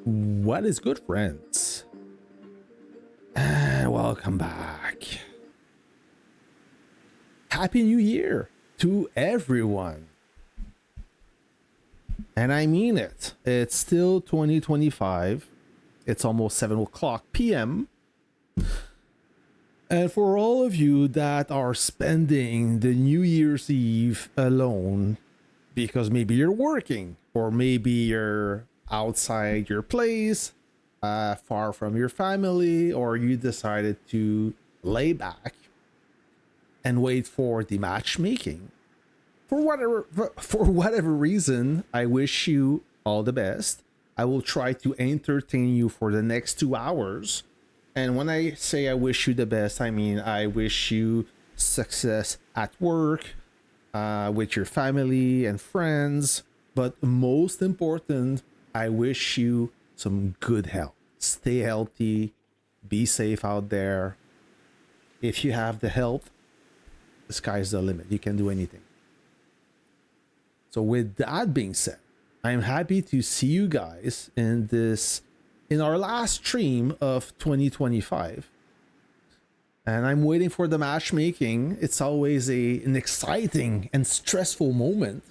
What is good, friends? And welcome back. Happy New Year to everyone. And I mean it. It's still 2025. It's almost 7 o'clock p.m. And for all of you that are spending the New Year's Eve alone, because maybe you're working, or maybe you're outside your place, far from your family, or you decided to lay back and wait for the matchmaking. For whatever reason, I wish you all the best. I will try to entertain you for the next 2 hours. And when I say I wish you the best, I mean I wish you success at work, with your family and friends. But most important, I wish you some good health. Stay healthy, be safe out there. If you have the health, the sky's the limit. You can do anything. So with that being said, I'm happy to see you guys in our last stream of 2025. And I'm waiting for the matchmaking. It's always an exciting and stressful moment,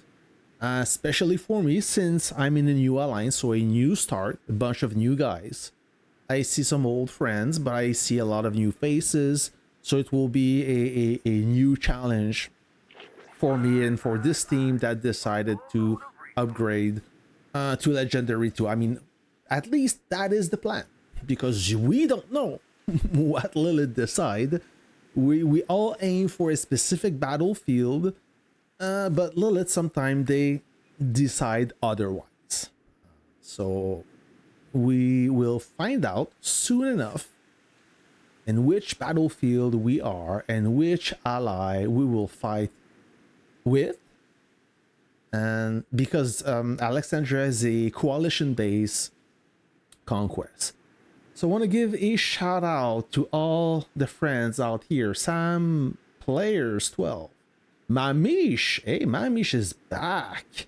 especially for me since I'm in a new alliance, so a new start, a bunch of new guys. I see some old friends, but I see a lot of new faces. So it will be a new challenge for me and for this team that decided to upgrade to Legendary 2. I mean, at least that is the plan, because we don't know what Lilith decide. We all aim for a specific battlefield, but Lilith sometimes they decide otherwise. So we will find out soon enough in which battlefield we are and which ally we will fight with. And because Alexandria is a coalition-based conquest. So I want to give a shout out to all the friends out here. Sam Players 12. Mamish. Hey, Mamish is back.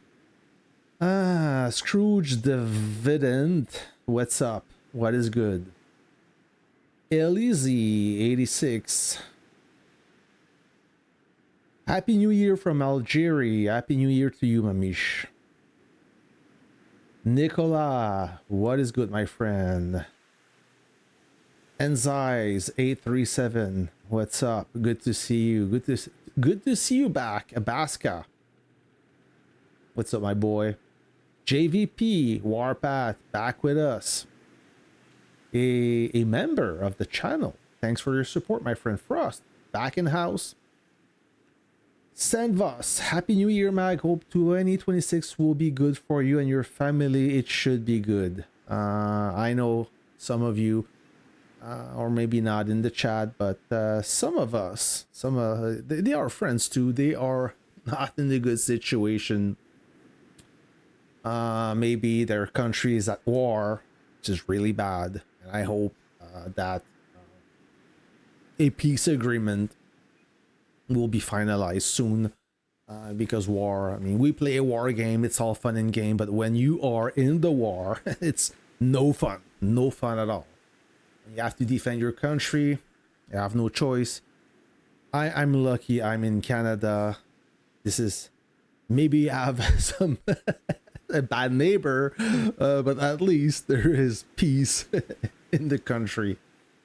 Scrooge Dividend. What's up? What is good? Elise 86. Happy New Year from Algeria. Happy New Year to you, Mamish. Nicola, what is good, my friend? Enzais 837, what's up? Good to see you. Good to see you back, Abaska. What's up, my boy? JVP Warpath back with us. A member of the channel. Thanks for your support, my friend. Frost back in house. Sandvas, Happy New Year, Mag. Hope 2026 will be good for you and your family. It should be good. I know some of you, or maybe not in the chat, but some of us, they are friends too. They are not in a good situation. Maybe their country is at war, which is really bad. And I hope that a peace agreement will be finalized soon, because war, I mean, we play a war game, it's all fun and game, but when you are in the war, it's no fun at all. You have to defend your country, you have no choice. I'm lucky I'm in Canada. This is, maybe I have some a bad neighbor, but at least there is peace in the country.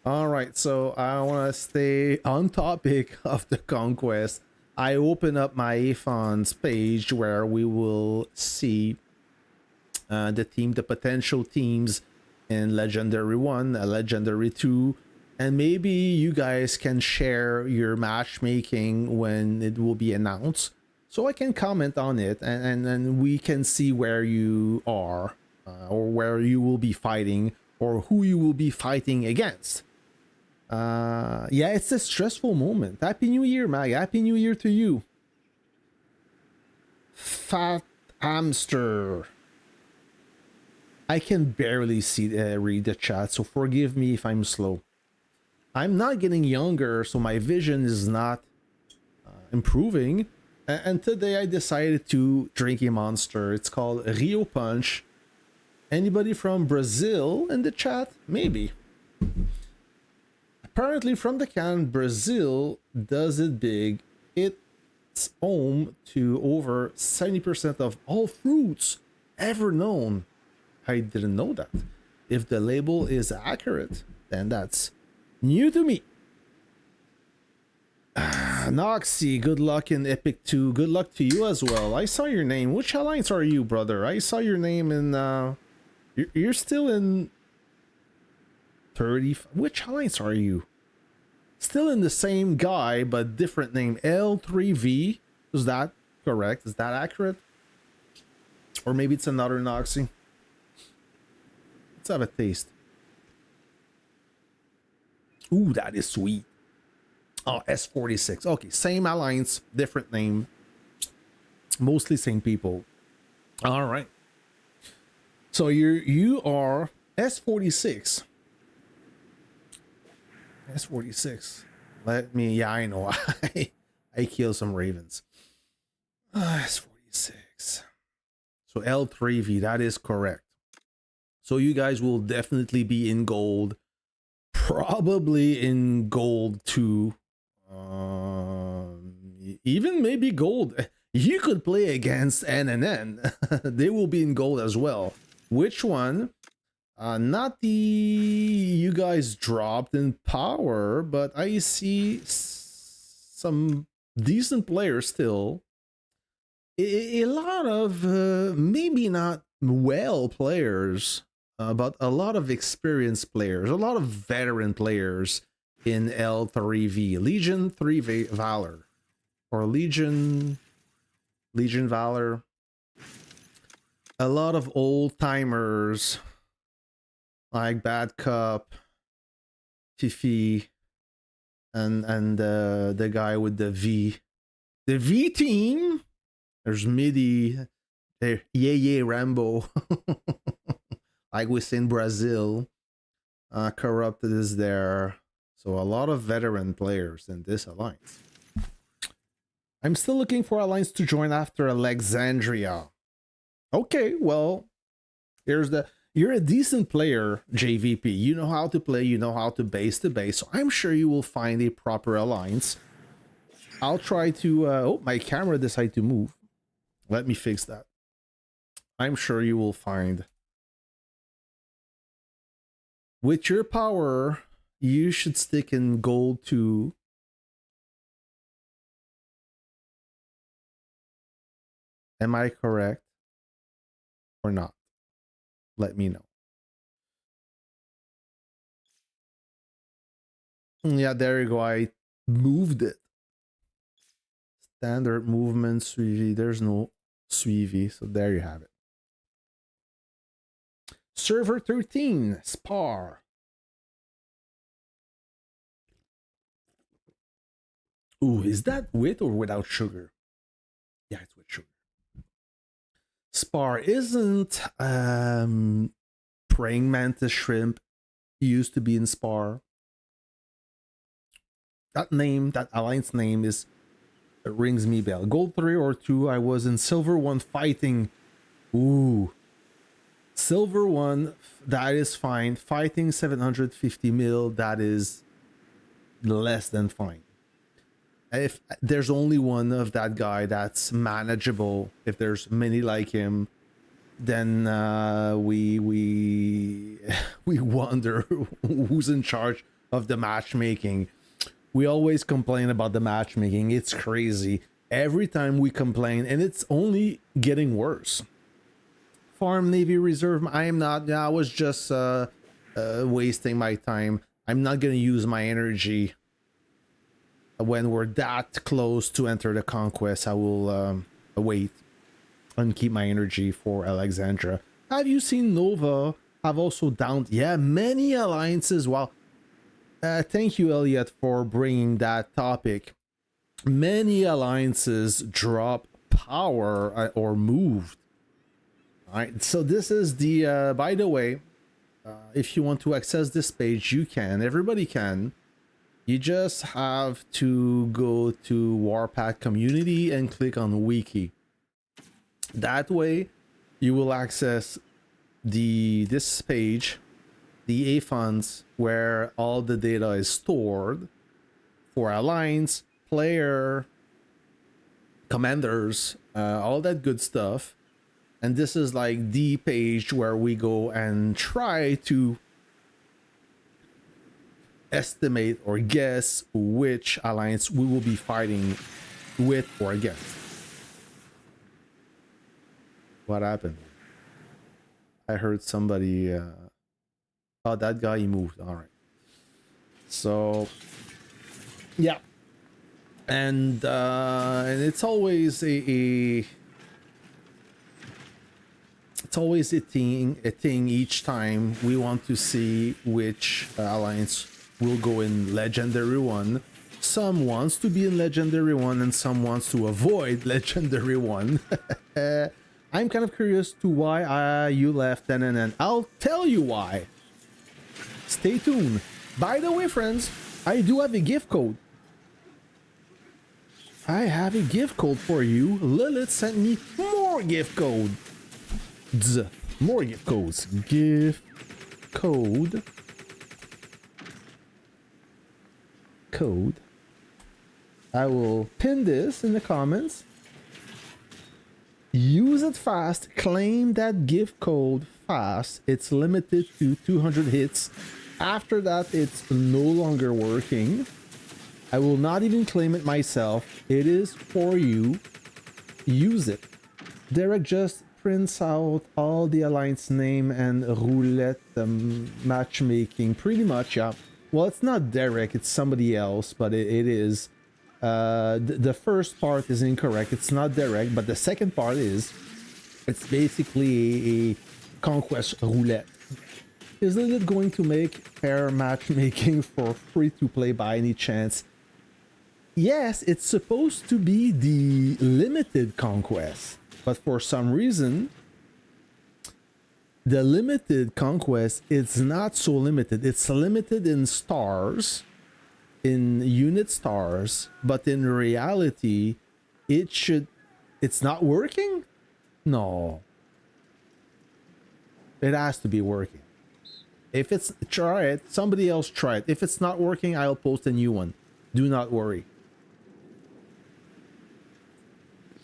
All right, so I want to stay on topic of the conquest. I open up my AFON's page where we will see the potential teams in Legendary 1, Legendary 2, and maybe you guys can share your matchmaking when it will be announced, so I can comment on it, and we can see where you are, or where you will be fighting, or who you will be fighting against. Yeah, it's a stressful moment. Happy New Year, Mag. Happy New Year to you. Fat Hamster. I can barely read the chat, so forgive me if I'm slow. I'm not getting younger, so my vision is not improving. And today I decided to drink a monster. It's called Rio Punch. Anybody from Brazil in the chat? Maybe. Apparently from the can, Brazil does it big. It's home to over 70% of all fruits ever known. I didn't know that. If the label is accurate, then that's new to me. Noxy, good luck in Epic 2. Good luck to you as well. I saw your name. Which alliance are you, brother? I saw your name in... You're still in... 30... Which alliance are you? Still in the same guy, but different name. L3V. Is that correct? Is that accurate? Or maybe it's another Noxy. Let's have a taste. Ooh, that is sweet. Oh, S46. Okay, same alliance, different name. Mostly same people. All right. So you are S46. S46. Let me. Yeah, I know. I kill some ravens. S46. So L3V. That is correct. So you guys will definitely be in gold. Probably in gold 2. Even maybe gold. You could play against NNN. They will be in gold as well. Which one? Not the you guys dropped in power, but I see some decent players still. A lot of maybe not well players, but a lot of experienced players, a lot of veteran players in L3V. Legion 3 Valor. Or Legion Valor. A lot of old timers like Bad Cup, Tiffy, and the guy with the V. The V team. There's Midi. There, yeah, Rambo. Like we see in Brazil. Corrupted is there. So a lot of veteran players in this alliance. I'm still looking for alliance to join after Alexandria. Okay, well, here's the... You're a decent player, JVP. You know how to play, you know how to base the base. So I'm sure you will find a proper alliance. I'll try to... oh, my camera decided to move. Let me fix that. I'm sure you will find... With your power, you should stick in gold 2. Am I correct or not? Let me know. Yeah, there you go. I moved it. Standard movement, suivi. There's no suivi, so there you have it. Server 13, Spar. Ooh, is that with or without sugar? Yeah, it's with sugar. Spar isn't praying mantis shrimp used to be in Spar. That name, that alliance name is... It rings me bell. Gold 3 or 2. I was in Silver 1 fighting. Ooh. Silver 1, that is fine. Fighting 750 mil, that is less than fine. If there's only one of that guy that's manageable, if there's many like him, then we wonder who's in charge of the matchmaking. We always complain about the matchmaking. It's crazy. Every time we complain, and it's only getting worse. Farm Navy Reserve, I am not. I was just wasting my time. I'm not going to use my energy. When we're that close to enter the Conquest, I will wait and keep my energy for Alexandria. Have you seen Nova have also downed? Yeah, many alliances. Wow. Thank you, Elliot, for bringing that topic. Many alliances drop power or moved. All right, so this is the, by the way, if you want to access this page, you can. Everybody can. You just have to go to Warpath community and click on wiki. That way, you will access this page, the A funds, where all the data is stored for alliance, player, commanders, all that good stuff. And this is like the page where we go and try to estimate or guess which alliance we will be fighting with or against. What happened? I heard somebody. Oh, that guy, he moved. All right. So, yeah, and it's always it's always a thing each time we want to see which alliance will go in Legendary 1. Some wants to be in Legendary 1 and some wants to avoid Legendary 1. I'm kind of curious to why you left, and I'll tell you why. Stay tuned. By the way, friends, I do have a gift code. I have a gift code for you. Lilith sent me more gift code. More gift codes. Gift code. Code. I will pin this in the comments. Use it fast. Claim that gift code fast. It's limited to 200 hits. After that, it's no longer working. I will not even claim it myself. It is for you. Use it. Derek just prints out all the alliance name and roulette matchmaking. Pretty much, yeah. Well, it's not Derek, it's somebody else, but it is. The first part is incorrect. It's not Derek, but the second part is. It's basically a Conquest roulette. Isn't it going to make pair matchmaking for free to play by any chance? Yes, it's supposed to be the limited Conquest, but for some reason, the limited Conquest is not so limited. It's limited in stars, in unit stars, but in reality, it's not working? No. It has to be working. If it's, try it, somebody else try it. If it's not working, I'll post a new one. Do not worry.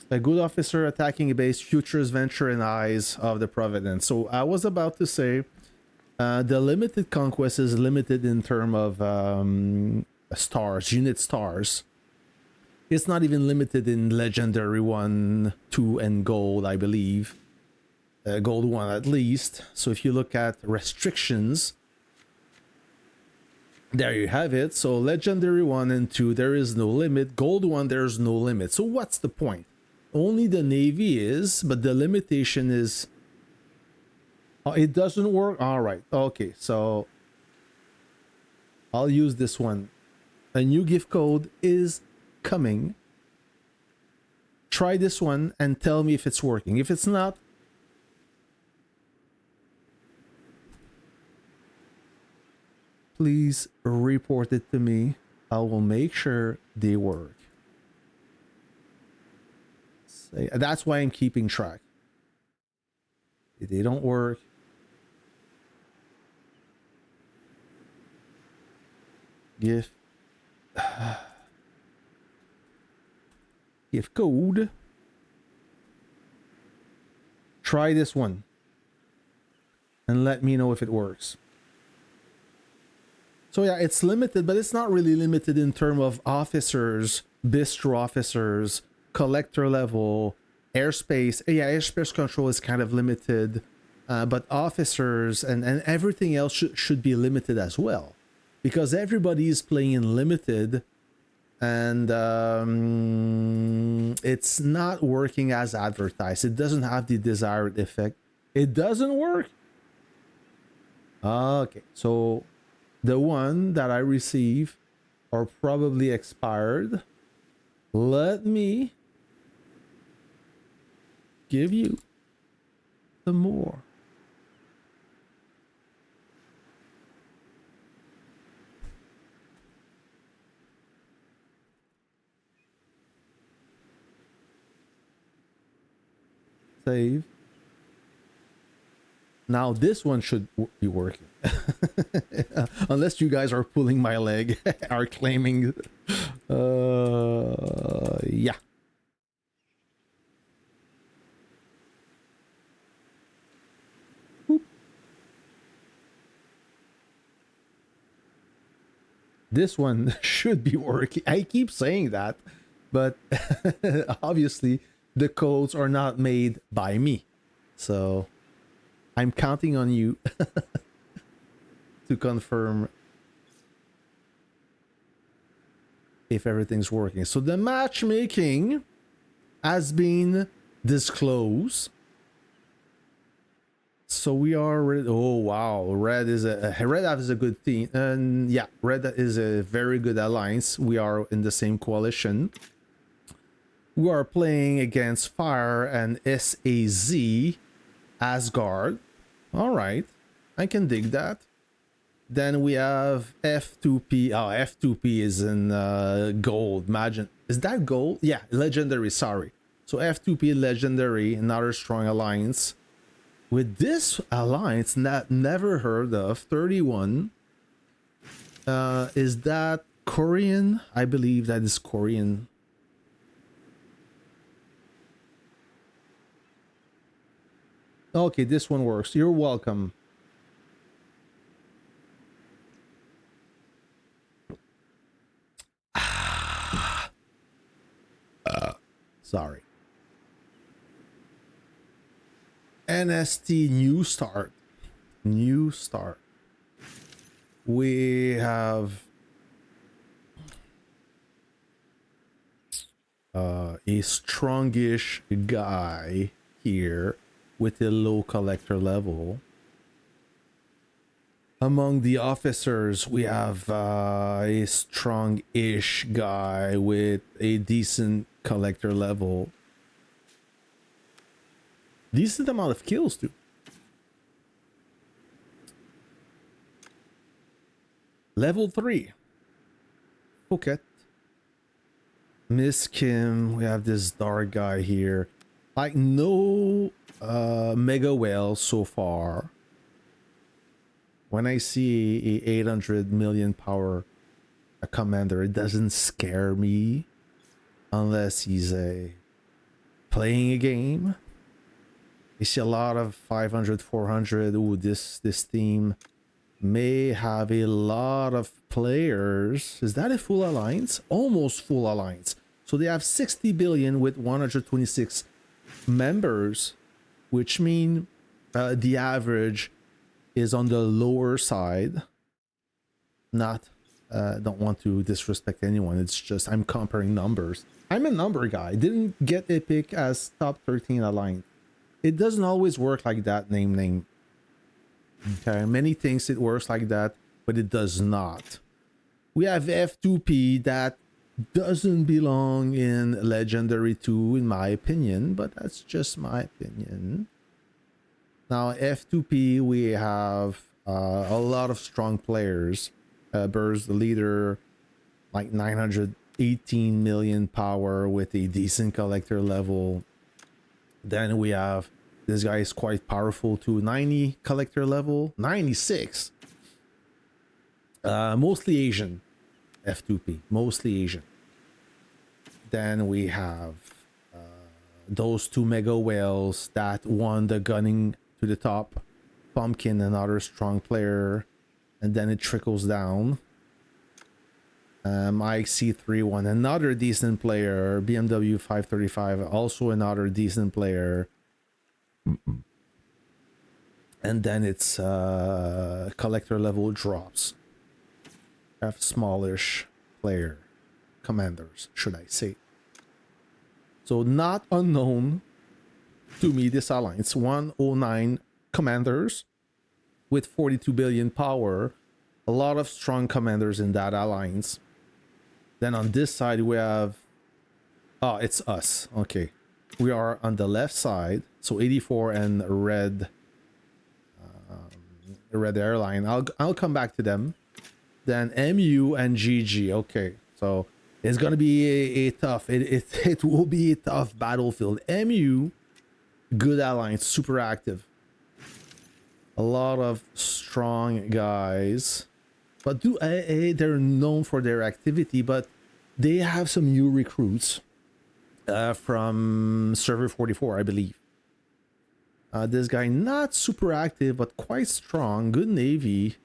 A good officer attacking a base, futures venture in eyes of the Providence. So I was about to say, the limited Conquest is limited in terms of stars, unit stars. It's not even limited in Legendary 1, 2, and Gold, I believe. Gold 1 at least. So if you look at restrictions, there you have it. So Legendary 1 and 2, there is no limit. Gold 1, there's no limit. So what's the point? Only the Navy is, but the limitation is... Oh, it doesn't work? All right. Okay, so I'll use this one. A new gift code is coming. Try this one and tell me if it's working. If it's not, please report it to me. I will make sure they work. That's why I'm keeping track. If they don't work, gift code. Try this one and let me know if it works. So yeah, it's limited, but it's not really limited in terms of officers, bistro officers, collector level, airspace. Yeah, airspace control is kind of limited, but officers and everything else should be limited as well, because everybody is playing in limited, and it's not working as advertised. It doesn't have the desired effect. It doesn't work. Okay, so the one that I receive are probably expired. Let me give you some more. Save. Now this one should be working. Unless you guys are pulling my leg, are claiming. Yeah. Boop. This one should be working. I keep saying that, but obviously the codes are not made by me. So I'm counting on you to confirm if everything's working. So the matchmaking has been disclosed. So we are ready. Oh wow, Red is a good team, and yeah, Red is a very good alliance. We are in the same coalition. We are playing against Fire and SAZ Asgard. All right, I can dig that. Then we have F2P. Oh, F2P is in gold. Imagine, is that gold? Yeah, legendary. Sorry. So F2P legendary, another strong alliance. With this alliance, never heard of 31. Is that Korean? I believe that is Korean. Okay, this one works. You're welcome. Sorry. NST New Start. New Start. We have a strongish guy here with a low collector level. Among the officers, we have a strong-ish guy with a decent collector level. Decent amount of kills too. Level 3. Phuket. Miss Kim. We have this dark guy here. Like no mega whale so far. When I see a 800 million power a commander, it doesn't scare me unless he's playing a game. You see a lot of 500, 400. Ooh, this team may have a lot of players. Is that a full alliance? Almost full alliance. So they have 60 billion with 126 members, which mean the average is on the lower side. Not, don't want to disrespect anyone. It's just I'm comparing numbers. I'm a number guy. Didn't get a pick as top 13 alliance. It doesn't always work like that, name. Okay, many things it works like that, but it does not. We have F2P that doesn't belong in Legendary 2, in my opinion, but that's just my opinion. Now, F2P, we have a lot of strong players. Burrs, the leader, like 918 million power with a decent collector level. Then we have this guy is quite powerful too, 90 collector level, 96. Mostly Asian, F2P, mostly Asian. Then we have those two mega whales that won the gunning to the top. Pumpkin, another strong player, and then it trickles down. Mike C31, another decent player. BMW 535, also another decent player. And then it's collector level drops. Have smallish player commanders, should I say. So not unknown to me, this alliance. 109 commanders with 42 billion power. A lot of strong commanders in that alliance. Then on this side we have, oh, it's us. Okay, we are on the left side. So 84 and Red Airline. I'll come back to them. Then MU and GG. Okay, so it's gonna be a tough. It will be a tough battlefield. MU, good alliance, super active. A lot of strong guys, but they're known for their activity, but they have some new recruits from server 44, I believe. This guy not super active, but quite strong. Good navy.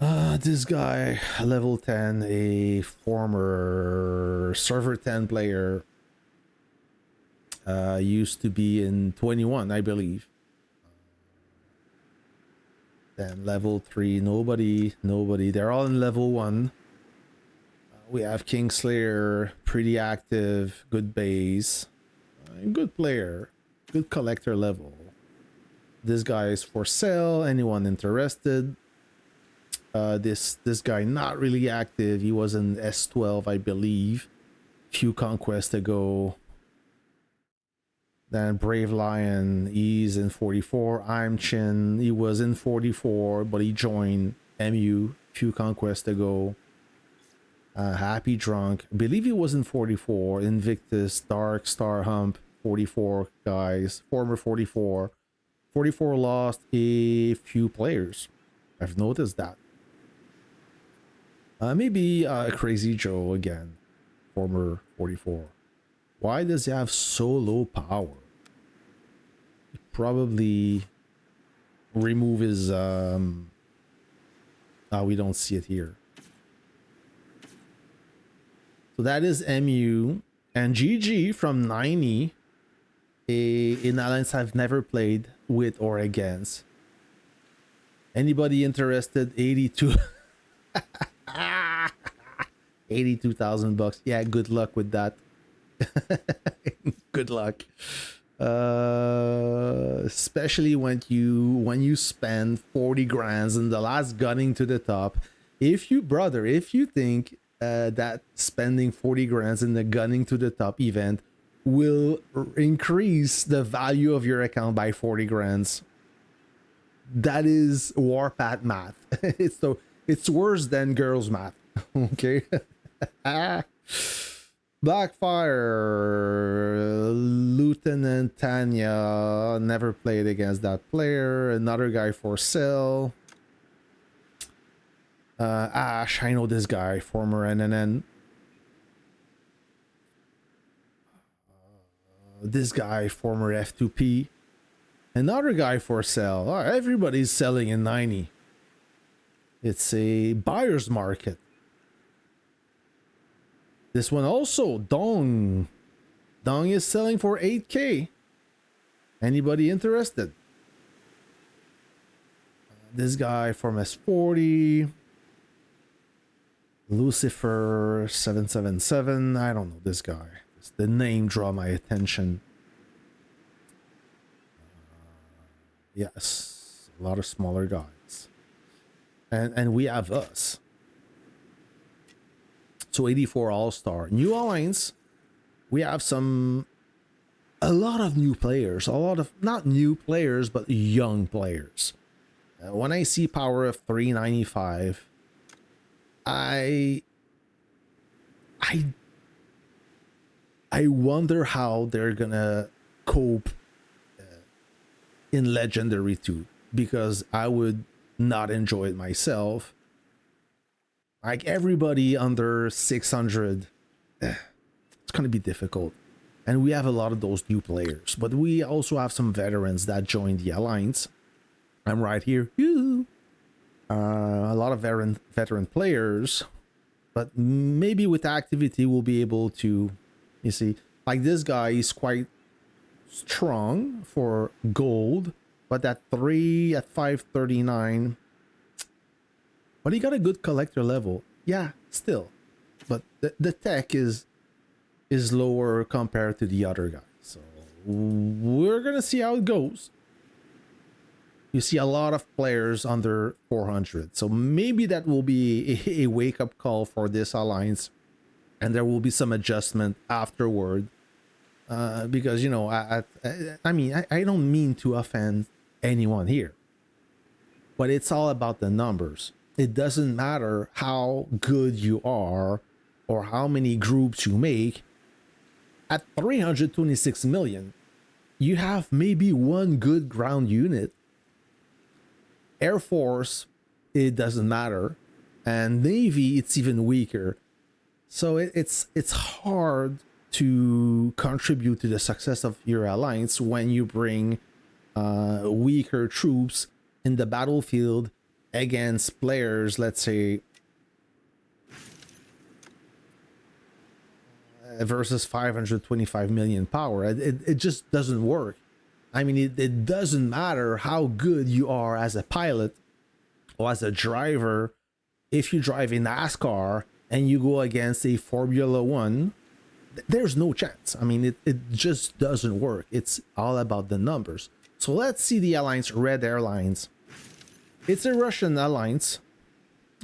This guy, level 10, a former server 10 player. Used to be in 21, I believe. Then level 3, nobody. They're all in level 1. We have Kingslayer, pretty active, good base, good player, good collector level. This guy is for sale. Anyone interested? This guy not really active. He was in S12, I believe, few conquests ago. Then Brave Lion, he's in 44. I'm Chin, he was in 44, but he joined MU few conquests ago. Happy Drunk, I believe he was in 44. Invictus, Dark Star Hump, 44 guys, former 44. 44 lost a few players. I've noticed that. Maybe Crazy Joe again, former 44. Why does he have so low power? He probably remove his we don't see it here. So that is MU and GG from 90. In alliance I've never played with or against. Anybody interested? 82 82,000 bucks. Yeah, good luck with that. Good luck. Especially when you spend 40 grand in the last gunning to the top. If you think that spending 40 grand in the gunning to the top event will increase the value of your account by 40 grand, that is Warpath math. It's worse than girls math. Okay. Blackfire, Lieutenant Tanya, never played against that player. Another guy for sale. Ash, I know this guy, former NNN. This guy, former F2P. Another guy for sale. Oh, everybody's selling in 90. It's a buyer's market. This one also, Dong. Dong is selling for 8K. Anybody interested? This guy from S40. Lucifer 777. I don't know this guy. The name draw my attention. Yes, a lot of smaller guys. And we have us. So 84 All-Star. New Alliance, we have a lot of new players. A lot of, not new players, but young players. When I see power of 395, I wonder how they're gonna cope in Legendary 2, because I would not enjoy it myself. Like everybody under 600, it's gonna be difficult. And we have a lot of those new players, but we also have some veterans that joined the Alliance. I'm right here. A lot of veteran players, but maybe with activity we'll be able to, you see, like this guy is quite strong for gold, but at 539, but he got a good collector level. Yeah, still, but the tech is lower compared to the other guys. So we're gonna see how it goes. You see a lot of players under 400, so maybe that will be a wake-up call for this alliance, and there will be some adjustment afterward. Because, you know, I mean, I don't mean to offend anyone here, but it's all about the numbers. It doesn't matter how good you are or how many groups you make. At 326 million, you have maybe one good ground unit Air Force, it doesn't matter, and Navy, it's even weaker. So it's hard to contribute to the success of your alliance when you bring weaker troops in the battlefield against players, let's say, versus 525 million power. It just doesn't work. I mean, it doesn't matter how good you are as a pilot or as a driver. If you drive a NASCAR and you go against a Formula One, there's no chance. I mean, it just doesn't work. It's all about the numbers. So let's see the alliance, Red Airlines. It's a Russian alliance.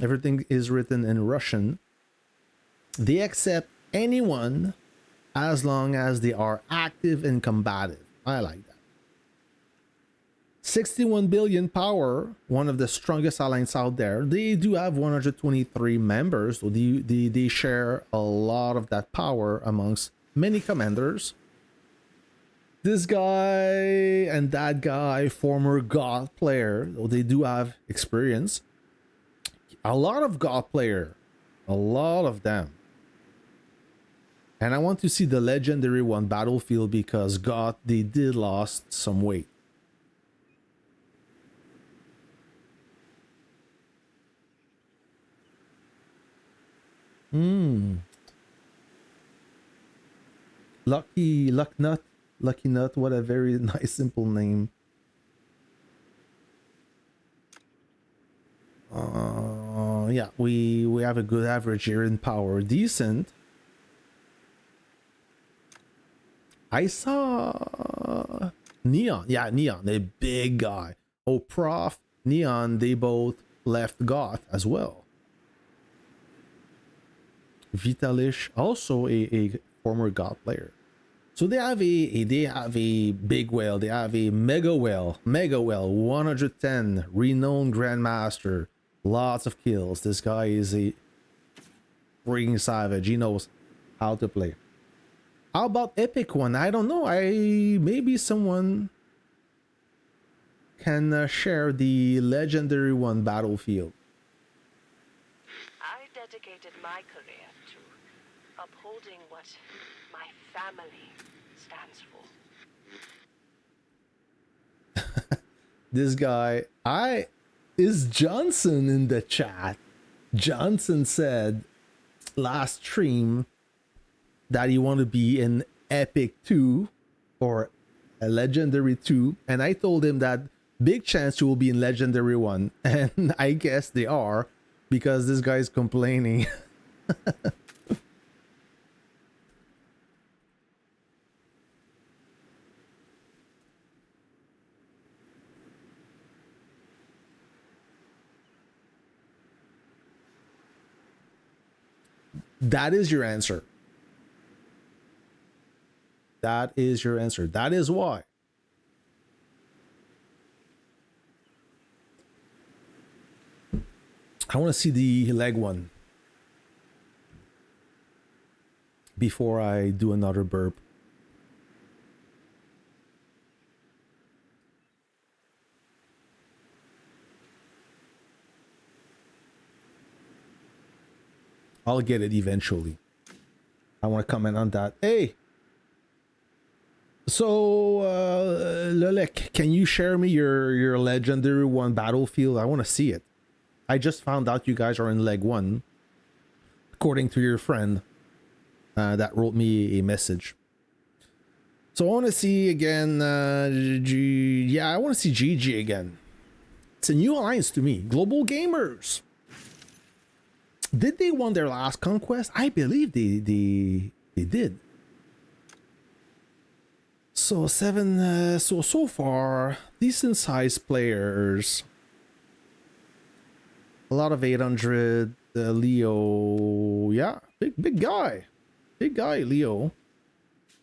Everything is written in Russian. They accept anyone as long as they are active and combative. I like that. 61 billion power, one of the strongest alliance out there. They do have 123 members, so they share a lot of that power amongst many commanders. This guy and that guy, former God player, though they do have experience. A lot of God player, a lot of them. And I want to see the legendary one, Battlefield, because God, they did lost some weight. Lucky Nut, what a very nice simple name. Yeah, we have a good average here in power, decent. I saw Neon, yeah, Neon, a big guy. Oh, Prof, Neon, they both left Goth as well. Vitalish, also a former God player. So they have a big whale, they have a mega whale, 110, renowned grandmaster, lots of kills. This guy is a freaking savage. He knows how to play. How about epic one? I don't know. Maybe someone can share the legendary one, Battlefield. I dedicated my career to upholding what my family stands for. This guy, is Johnson in the chat. Johnson said last stream that he want to be in Epic 2 or a Legendary 2, and I told him that big chance you will be in Legendary 1, and I guess they are, because this guy's complaining. That is your answer. That is your answer. That is why. I want to see the leg one before I do another burp. I'll get it eventually. I want to comment on that. Hey! So, Lelek, can you share me your legendary one Battlefield? I want to see it. I just found out you guys are in leg 1, according to your friend that wrote me a message. So I want to see again, yeah, I want to see GG again. It's a new alliance to me. Global Gamers. Did they won their last Conquest? I believe they did. So so far decent sized players. A lot of 800. Leo, yeah, big guy, Leo.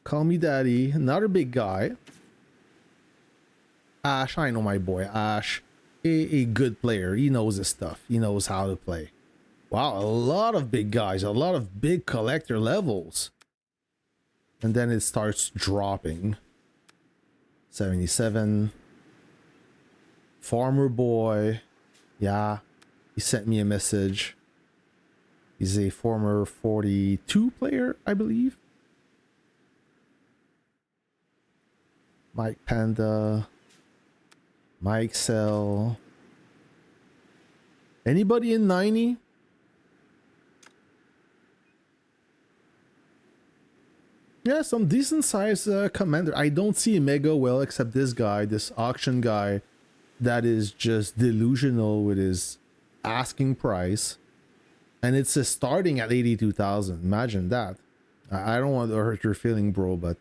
Call me daddy. Another big guy. Ash, I know my boy Ash. A good player. He knows his stuff. He knows how to play. Wow, a lot of big guys, a lot of big collector levels. And then it starts dropping. 77. Farmer Boy. Yeah, he sent me a message. He's a former 42 player, I believe. Mike Panda. Mike Cell. Anybody in 90? Yeah, some decent size commander. I don't see mega well except this guy, this auction guy that is just delusional with his asking price. And it's starting at 82,000. Imagine that. I don't want to hurt your feeling, bro, but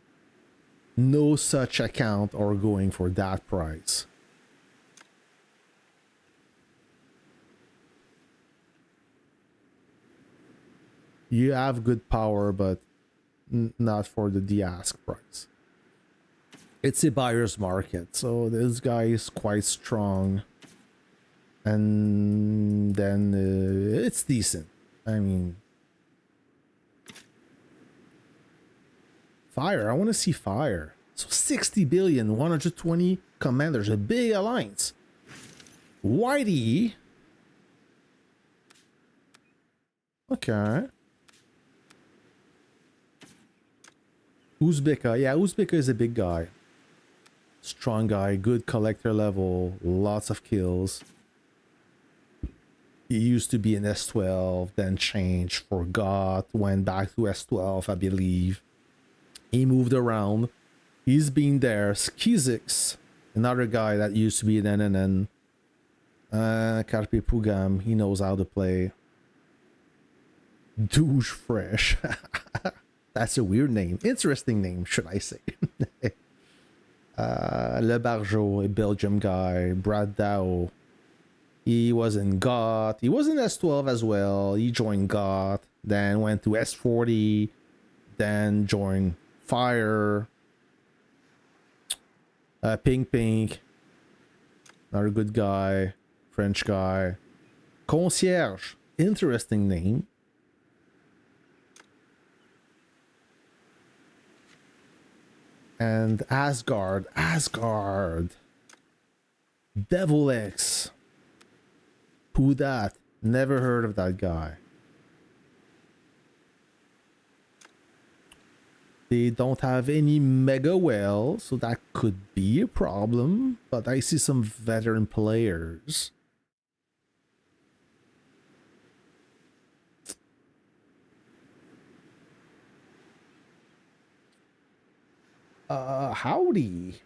no such account are going for that price. You have good power, but not for the ask price. It's a buyer's market, so this guy is quite strong. And then it's decent. I mean, fire. I want to see fire. So 60 billion, 120 commanders, a big alliance. Whitey. Okay. Uzbeka. Yeah, Uzbeka is a big guy. Strong guy, good collector level, lots of kills. He used to be in S12, then changed, forgot, went back to S12, I believe. He moved around. He's been there. Skizix, another guy that used to be in NNN. Carpe Pugam, he knows how to play. Douche Fresh. That's a weird name. Interesting name, should I say. Le Barjo, a Belgium guy. Brad Dow. He was in GOT. He was in S12 as well. He joined GOT. Then went to S40. Then joined Fire. Pink Pink. Another good guy. French guy. Concierge. Interesting name. And Asgard. Devil X. Who that? Never heard of that guy. They don't have any mega well, so that could be a problem. But I see some veteran players. Howdy.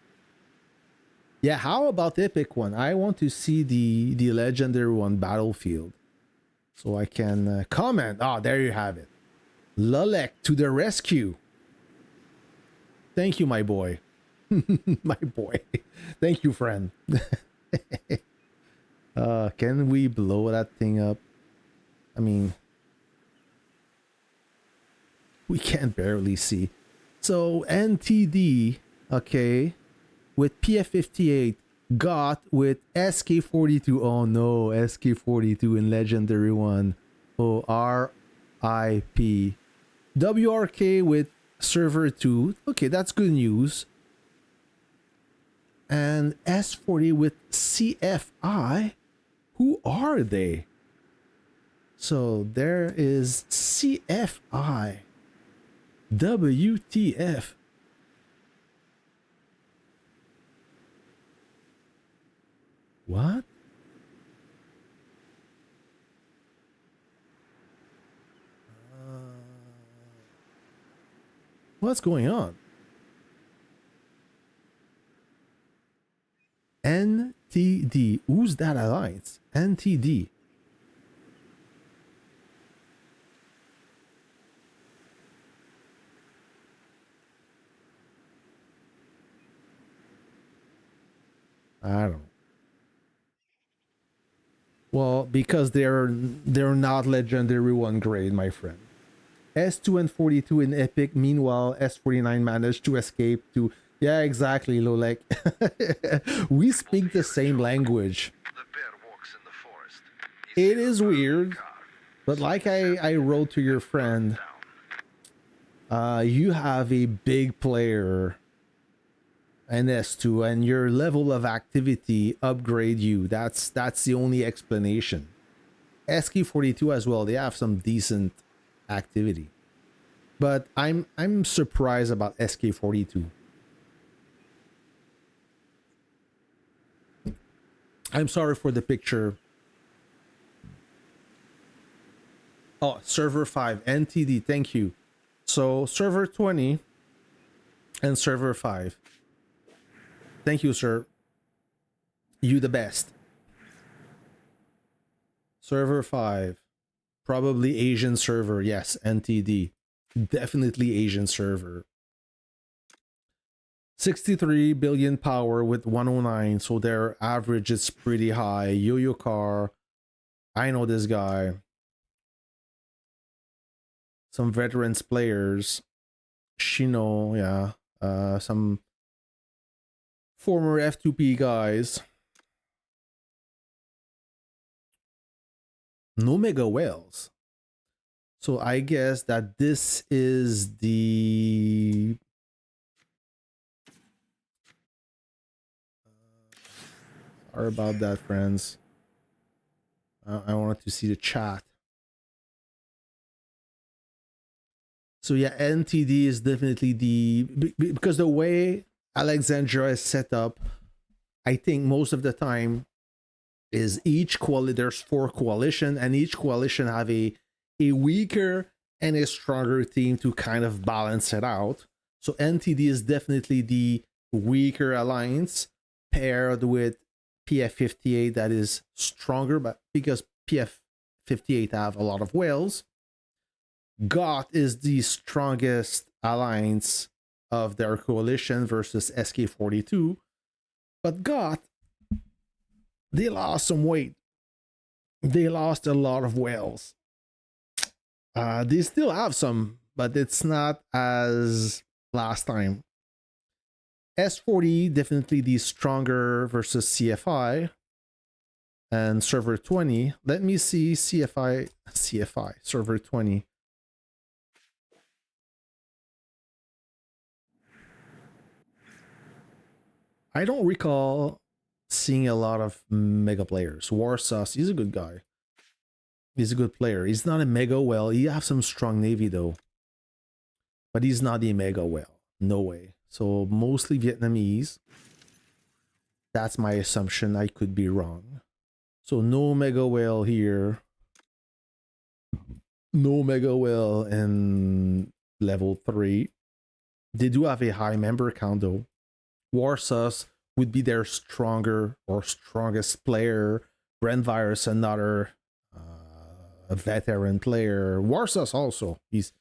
Yeah, how about the epic one? I want to see the legendary one, Battlefield, so I can comment. Ah, there you have it. Lulek to the rescue. Thank you, my boy. My boy. Thank you, friend. Can we blow that thing up? I mean, we can barely see. So NTD, okay, with PF58, got with SK42. Oh no, SK42 in legendary one. Oh, RIP. WRK with server 2. Okay, that's good news. And S40 with CFI. Who are they? So there is CFI. WTF. What? What's going on? NTD. Who's that alliance? NTD. I don't know. Well, because they're not legendary 1 grade, my friend. S2 and 42 in epic. Meanwhile, S49 managed to escape to... Yeah, exactly, Lolek. We speak the same language. It is weird, but like I wrote to your friend, you have a big player and S2, and your level of activity upgrade you. That's the only explanation. SK42 as well, they have some decent activity. But I'm surprised about SK42. I'm sorry for the picture. Oh, server 5, NTD, thank you. So server 20 and server 5. Thank you, sir. You the best. Server 5. Probably Asian server. Yes, NTD. Definitely Asian server. 63 billion power with 109, so their average is pretty high. Yo-Yo Car. I know this guy. Some veterans players. Shino, yeah. Some former F2P guys. No mega whales. So I guess that this is the sorry about that, friends. I wanted to see the chat. So yeah, NTD is definitely because the way Alexandria is set up, I think most of the time is there's 4 coalition, and each coalition have a weaker and a stronger team to kind of balance it out. So NTD is definitely the weaker alliance paired with PF58 that is stronger, but because PF58 have a lot of whales. GOT is the strongest alliance of their coalition versus SK42, but GOT, they lost some weight. They lost a lot of whales. They still have some, but it's not as last time. S40 definitely the stronger versus CFI and server 20. Let me see CFI server 20. I don't recall seeing a lot of mega players. Warsaw, he's a good guy. He's a good player. He's not a mega whale. He have some strong navy though. But he's not a mega whale. No way. So mostly Vietnamese. That's my assumption. I could be wrong. So no mega whale here. No mega whale in level 3. They do have a high member count though. Warsaw would be their stronger or strongest player. Brent Virus, another a veteran player. Warsaw also, he's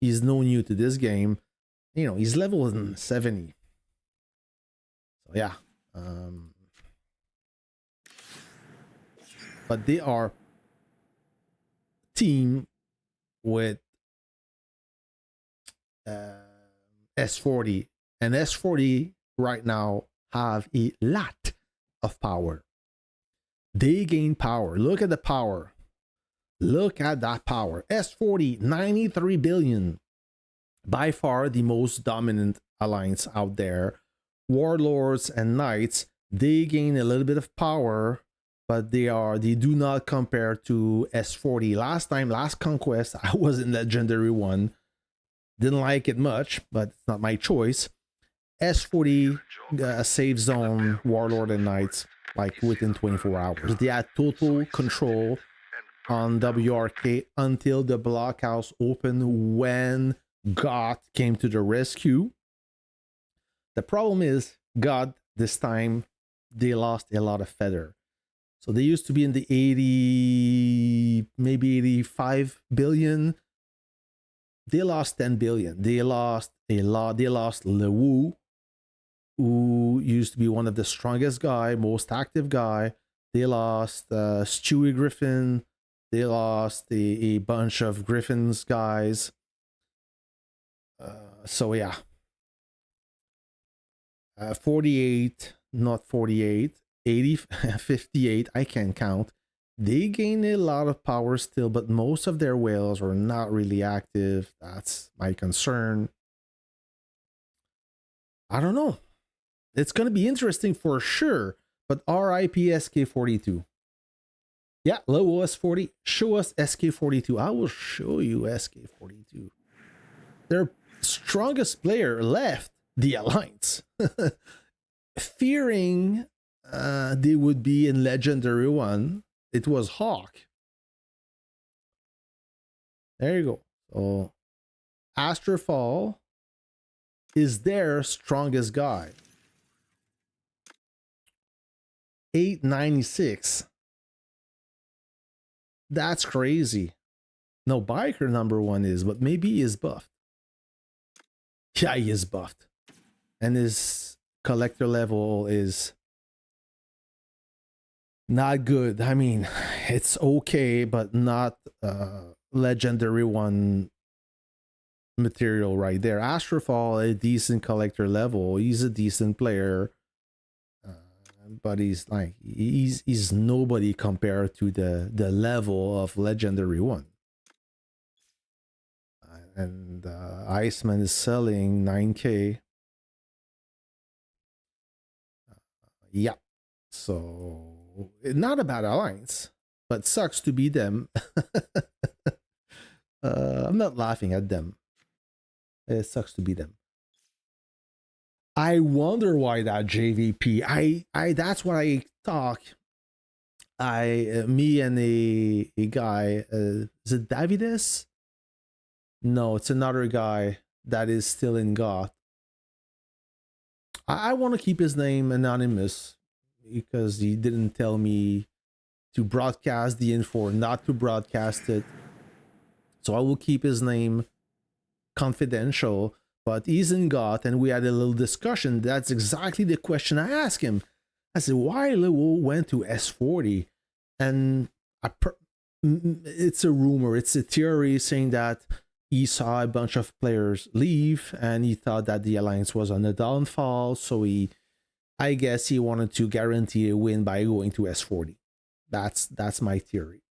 no new to this game. You know, he's level 70. So yeah. But they are team with S40, and S40 right now have a lot of power. They gain power. Look at the power. Look at that power. S40, 93 billion. By far the most dominant alliance out there. Warlords and Knights, they gain a little bit of power, but they do not compare to S40. Last Conquest, I was in Legendary 1. Didn't like it much, but it's not my choice. S40 save zone Warlord and Knights like within 24 hours. They had total control on WRK until the blockhouse opened when God came to the rescue. The problem is God this time they lost a lot of feather. So they used to be in the 80, maybe 85 billion. They lost 10 billion. They lost a lot. They lost Lewu, who used to be one of the strongest guy, most active guy. They lost Stewie Griffin. They lost a bunch of Griffin's guys. So yeah. 48, not 48, 80, 58, I can't count. They gain a lot of power still, but most of their whales are not really active. That's my concern. I don't know. It's going to be interesting for sure. But RIP SK42. Yeah, low OS40. Show us SK42. I will show you SK42. Their strongest player left the Alliance. Fearing they would be in Legendary 1. It was Hawk. There you go. So Astrofall is their strongest guy. 896. That's crazy. No, Biker number 1 is, but maybe he is buffed. Yeah, he is buffed. And his collector level is not good. I mean, it's okay, but not Legendary 1 material right there. Astrofall, a decent collector level. He's a decent player. But he's like he's nobody compared to the level of Legendary 1. And Iceman is selling 9K. Yeah, so not a bad alliance, but sucks to be them. I'm not laughing at them. It sucks to be them. I wonder why that JVP. I that's what I talk. Me and a guy. Is it Davides? No, it's another guy that is still in Goth. I want to keep his name anonymous because he didn't tell me to broadcast the info, not to broadcast it. So I will keep his name confidential. But he's in Goth, and we had a little discussion. That's exactly the question I asked him. I said, why Leo went to S40? And it's a rumor, it's a theory saying that he saw a bunch of players leave, and he thought that the Alliance was on the downfall. So I guess he wanted to guarantee a win by going to S40. That's my theory.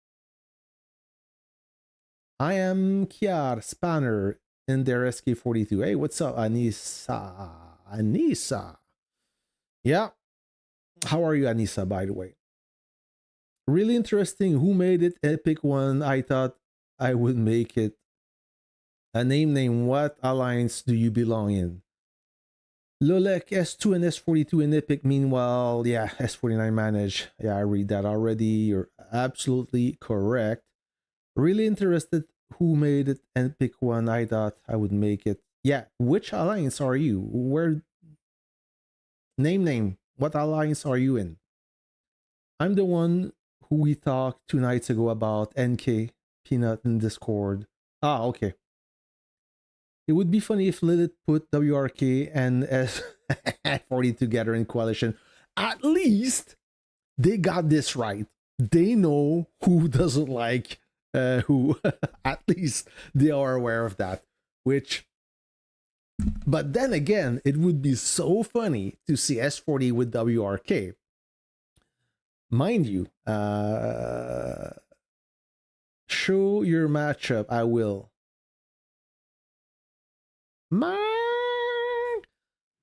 I am Kiar Spanner in their SK42. Hey, what's up, Anissa? Anissa. Yeah. How are you, Anissa, by the way? Really interesting. Who made it? Epic one. I thought I would make it. A name. What alliance do you belong in? Lolek, S2 and S42 in Epic. Meanwhile, yeah, S49 manage. Yeah, I read that already. You're absolutely correct. Really interested. Who made it and pick one? I thought I would make it. Yeah, which alliance are you? Where? Name. What alliance are you in? I'm the one who we talked 2 nights ago about NK Peanut in Discord. Ah, okay. It would be funny if Lilith put WRK and S40 together in coalition. At least they got this right. They know who doesn't like who. At least they are aware of that. But then again, it would be so funny to see S40 with WRK. Mind you, show your matchup. I will.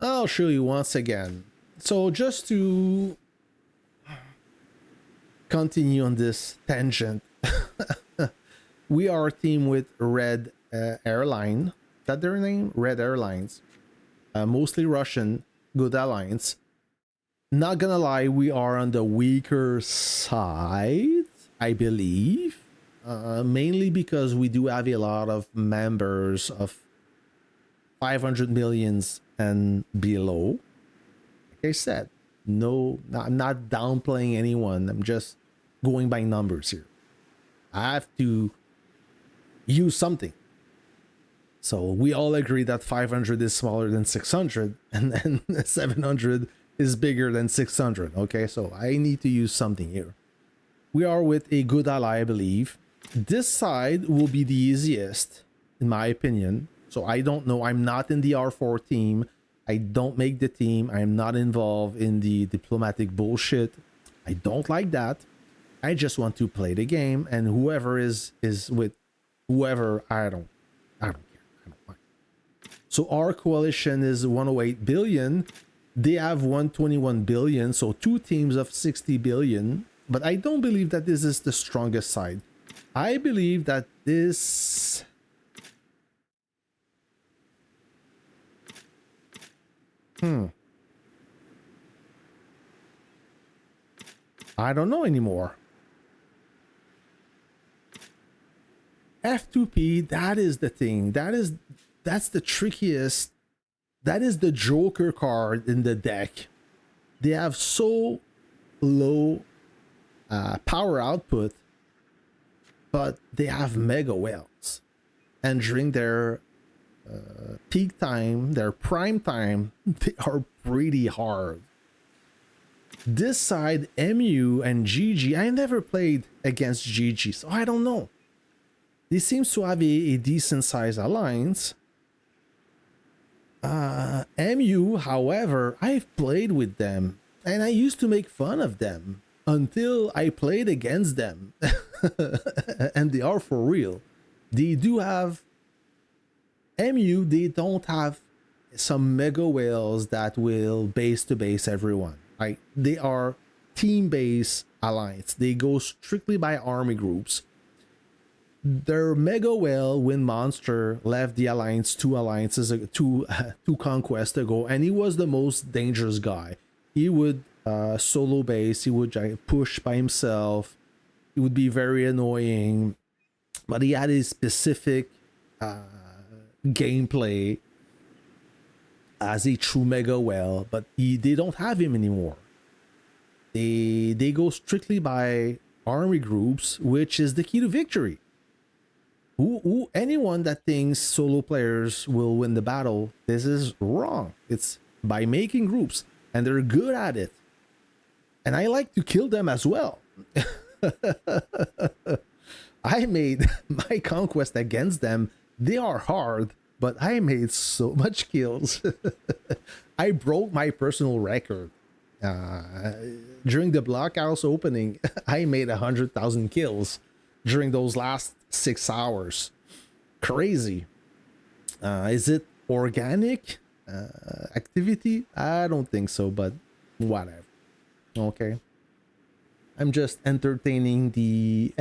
I'll show you once again. So just to continue on this tangent, we are a team with Red Airline. Is that their name? Red Airlines. Mostly Russian. Good alliance. Not gonna lie, we are on the weaker side, I believe. Mainly because we do have a lot of members of 500 millions and below. Like I said, no, I'm not downplaying anyone. I'm just going by numbers here. I have to use something. So we all agree that 500 is smaller than 600, and then 700 is bigger than 600. Okay, so I need to use something here. We are with a good ally, I believe. This side will be the easiest, in my opinion. So I don't know. I'm not in the R4 team. I don't make the team. I'm not involved in the diplomatic bullshit. I don't like that. I just want to play the game, and whoever is with whoever, I don't care. I don't mind. So our coalition is 108 billion. They have 121 billion, so two teams of 60 billion. But I don't believe that this is the strongest side. I believe that this... I don't know anymore. F2P, that is the thing. That's the trickiest. That is the Joker card in the deck. They have so low power output, but they have mega whales. And during their peak time, their prime time, they are pretty hard. This side, MU and GG, I never played against GG, so I don't know. He seems to have a decent size alliance. MU, however, I've played with them and I used to make fun of them until I played against them. And they are for real. They do have MU, they don't have some mega whales that will base to base everyone. Right? They are team-based alliance. They go strictly by army groups. Their mega whale when Monster left the alliance two Conquest ago, and he was the most dangerous guy. He would solo base, he would push by himself, he would be very annoying, but he had his specific gameplay as a true mega whale, but they don't have him anymore. They go strictly by army groups, which is the key to victory. Anyone that thinks solo players will win the battle, this is wrong. It's by making groups, and they're good at it. And I like to kill them as well. I made my conquest against them. They are hard, but I made so much kills. I broke my personal record. During the blockhouse opening, I made 100,000 kills during those last 6 hours. Crazy. Is it organic activity? I don't think so, but whatever. Okay. I'm just entertaining the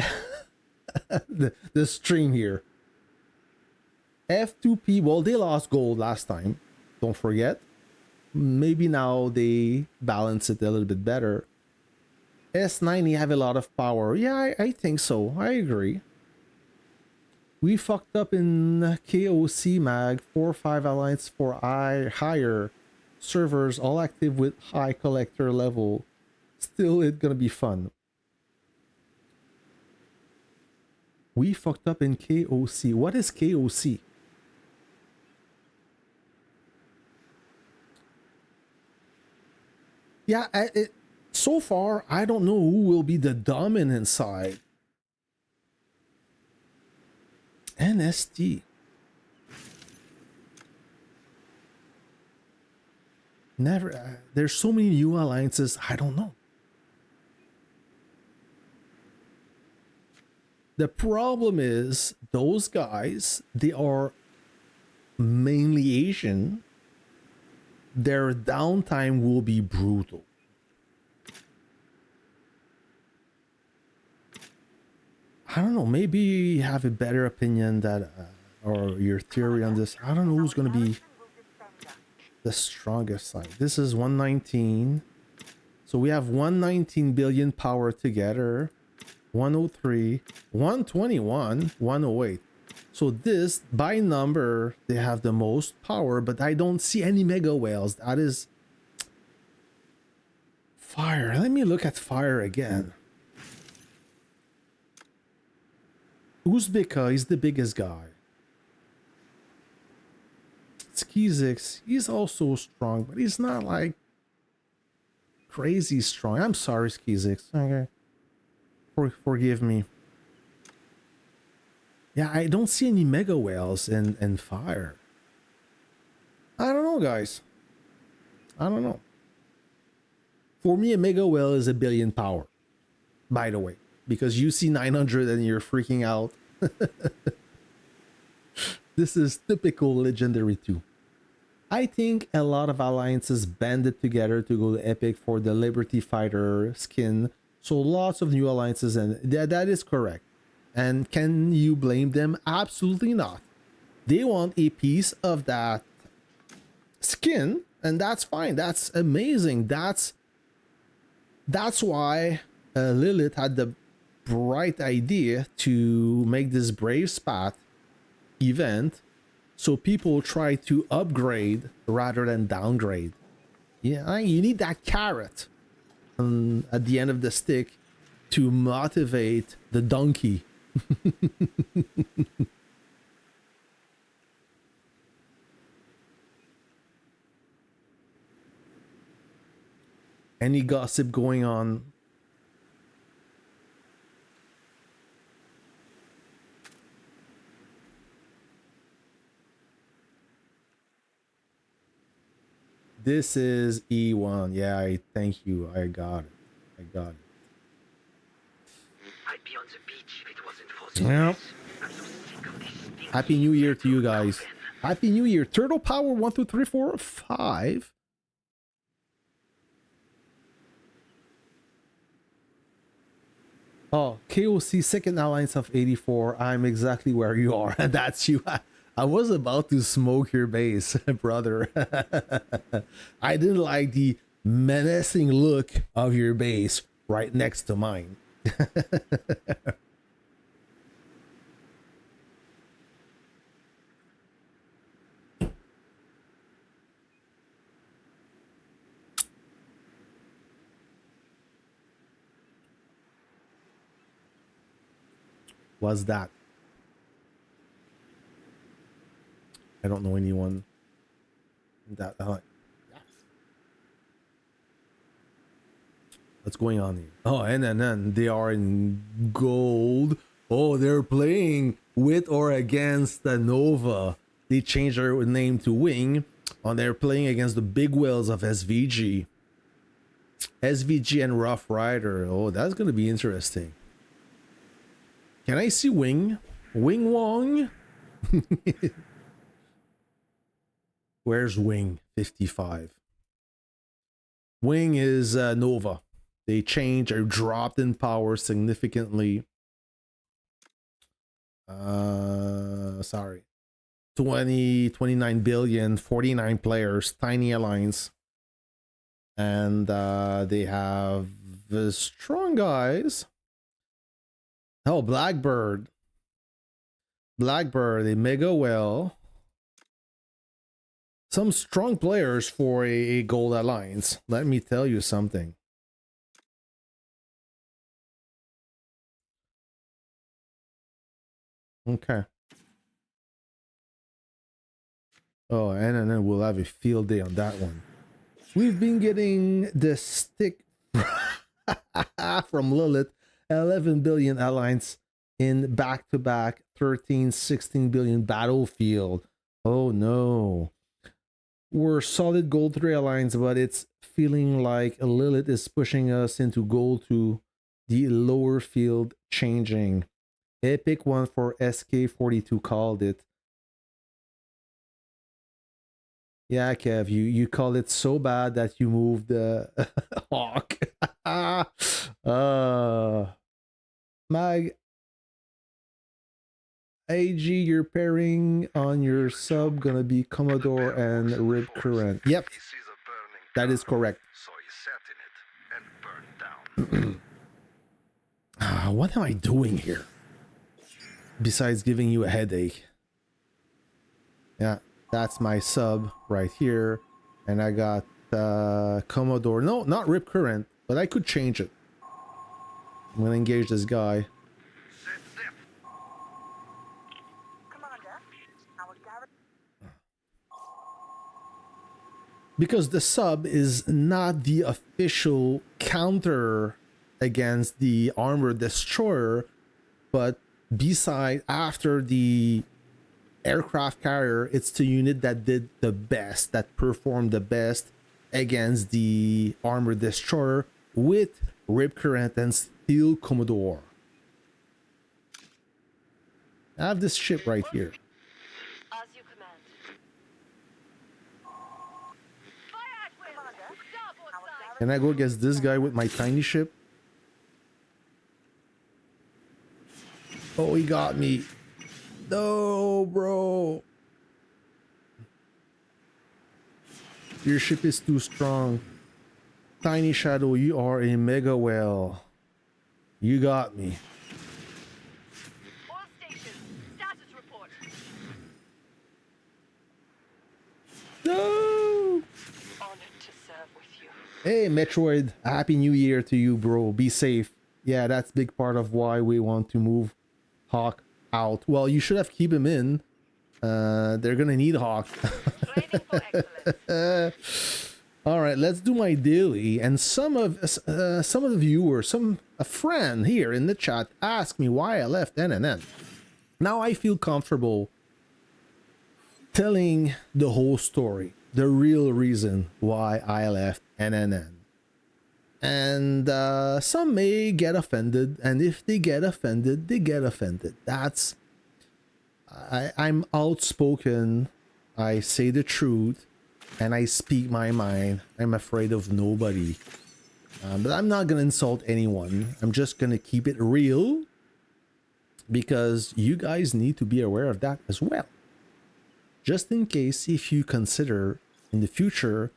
the stream here. F2P, well, they lost gold last time. Don't forget. Maybe now they balance it a little bit better. S90 have a lot of power. Yeah, I think so. I agree. We fucked up in KOC mag. 4-5 alliance for higher servers, all active with high collector level. Still, it's gonna be fun. We fucked up in KOC. What is KOC? Yeah, so far, I don't know who will be the dominant side. NST. Never. There's so many new alliances. I don't know. The problem is those guys, they are mainly Asian. Their downtime will be brutal. I don't know. Maybe you have a better opinion that, or your theory on this. I don't know who's going to be the strongest side. This is 119. So we have 119 billion power together. 103, 121, 108. So this, by number, they have the most power, but I don't see any mega whales. That is fire. Let me look at fire again. Uzbeka is the biggest guy. Skizix, he's also strong, but he's not like crazy strong. I'm sorry, Skizix. Okay. Forgive me. Yeah, I don't see any mega whales in fire. I don't know, guys. I don't know. For me, a mega whale is 1 billion power. By the way, because you see 900 and you're freaking out. This is typical Legendary 2. I think a lot of alliances banded together to go to Epic for the Liberty Fighter skin. So lots of new alliances, and that is correct. And can you blame them? Absolutely not. They want a piece of that skin, and that's fine. That's amazing. That's why Lilith had the bright idea to make this Brave Spot event, so people try to upgrade rather than downgrade. Yeah, you need that carrot at the end of the stick to motivate the donkey. Any gossip going on? This is E1. Yeah, I thank you. I got it. I got it. I'd be on the beach if it wasn't for Yep. I'm so sick of this thing. Happy New Year to you guys. Happy New Year. Turtle Power 1, 2, 3, 4, 5. Oh, KOC second alliance of 84. I'm exactly where you are. And that's you. I was about to smoke your base, brother. I didn't like the menacing look of your base right next to mine. What's that? I don't know anyone that. What's going on here? Oh, and then they are in gold. Oh, they're playing with or against the Nova. They changed their name to Wing. Oh, they're playing against the big whales of SVG. SVG and Rough Rider. Oh, that's gonna be interesting. Can I see Wing? Wing Wong? Where's Wing 55? Wing is Nova. They changed or dropped in power significantly. Sorry. 29 billion, 49 players, tiny alliance. And they have the strong guys. Oh, Blackbird. Blackbird, a mega whale. Some strong players for a gold alliance. Let me tell you something. Okay. Oh, and then we'll have a field day on that one. We've been getting the stick from Lilith. 11 billion alliance in back-to-back 13, 16 billion battlefield. Oh no. We're solid gold 3 alliance, but it's feeling like Lilith is pushing us into gold 2, the lower field changing. Epic one for SK42 called it. Yeah, Kev, you call it so bad that you moved the Hawk. Mag AG, your pairing on your sub gonna be Commodore and Rip Current. Yep, that is correct. So he sat in it and burned down. What am I doing here? Besides giving you a headache. Yeah, that's my sub right here. And I got Commodore. No, not Rip Current, but I could change it. I'm gonna engage this guy. Because the sub is not the official counter against the armored destroyer, but beside after the aircraft carrier, it's the unit that did the best, that performed the best against the armored destroyer with Rip Current and Steel Commodore. I have this ship right here. As you command. Can I go against this guy with my tiny ship? Oh, he got me. No, bro. Your ship is too strong. Tiny Shadow, you are a mega whale. You got me. All stations, status report. No! Honored to serve with you. Hey, Metroid. Happy New Year to you, bro. Be safe. Yeah, that's a big part of why we want to move Hawk out. Well, you should have keep him in. They're gonna need Hawk. Training for excellence. All right, let's do my daily. And some of the viewers, a friend here in the chat asked me why I left NNN. Now I feel comfortable telling the whole story, the real reason why I left NNN. And some may get offended, and if they get offended, they get offended. That's I'm outspoken. I say the truth. And I speak my mind. I'm afraid of nobody. But I'm not going to insult anyone. I'm just going to keep it real. Because you guys need to be aware of that as well. Just in case if you consider in the future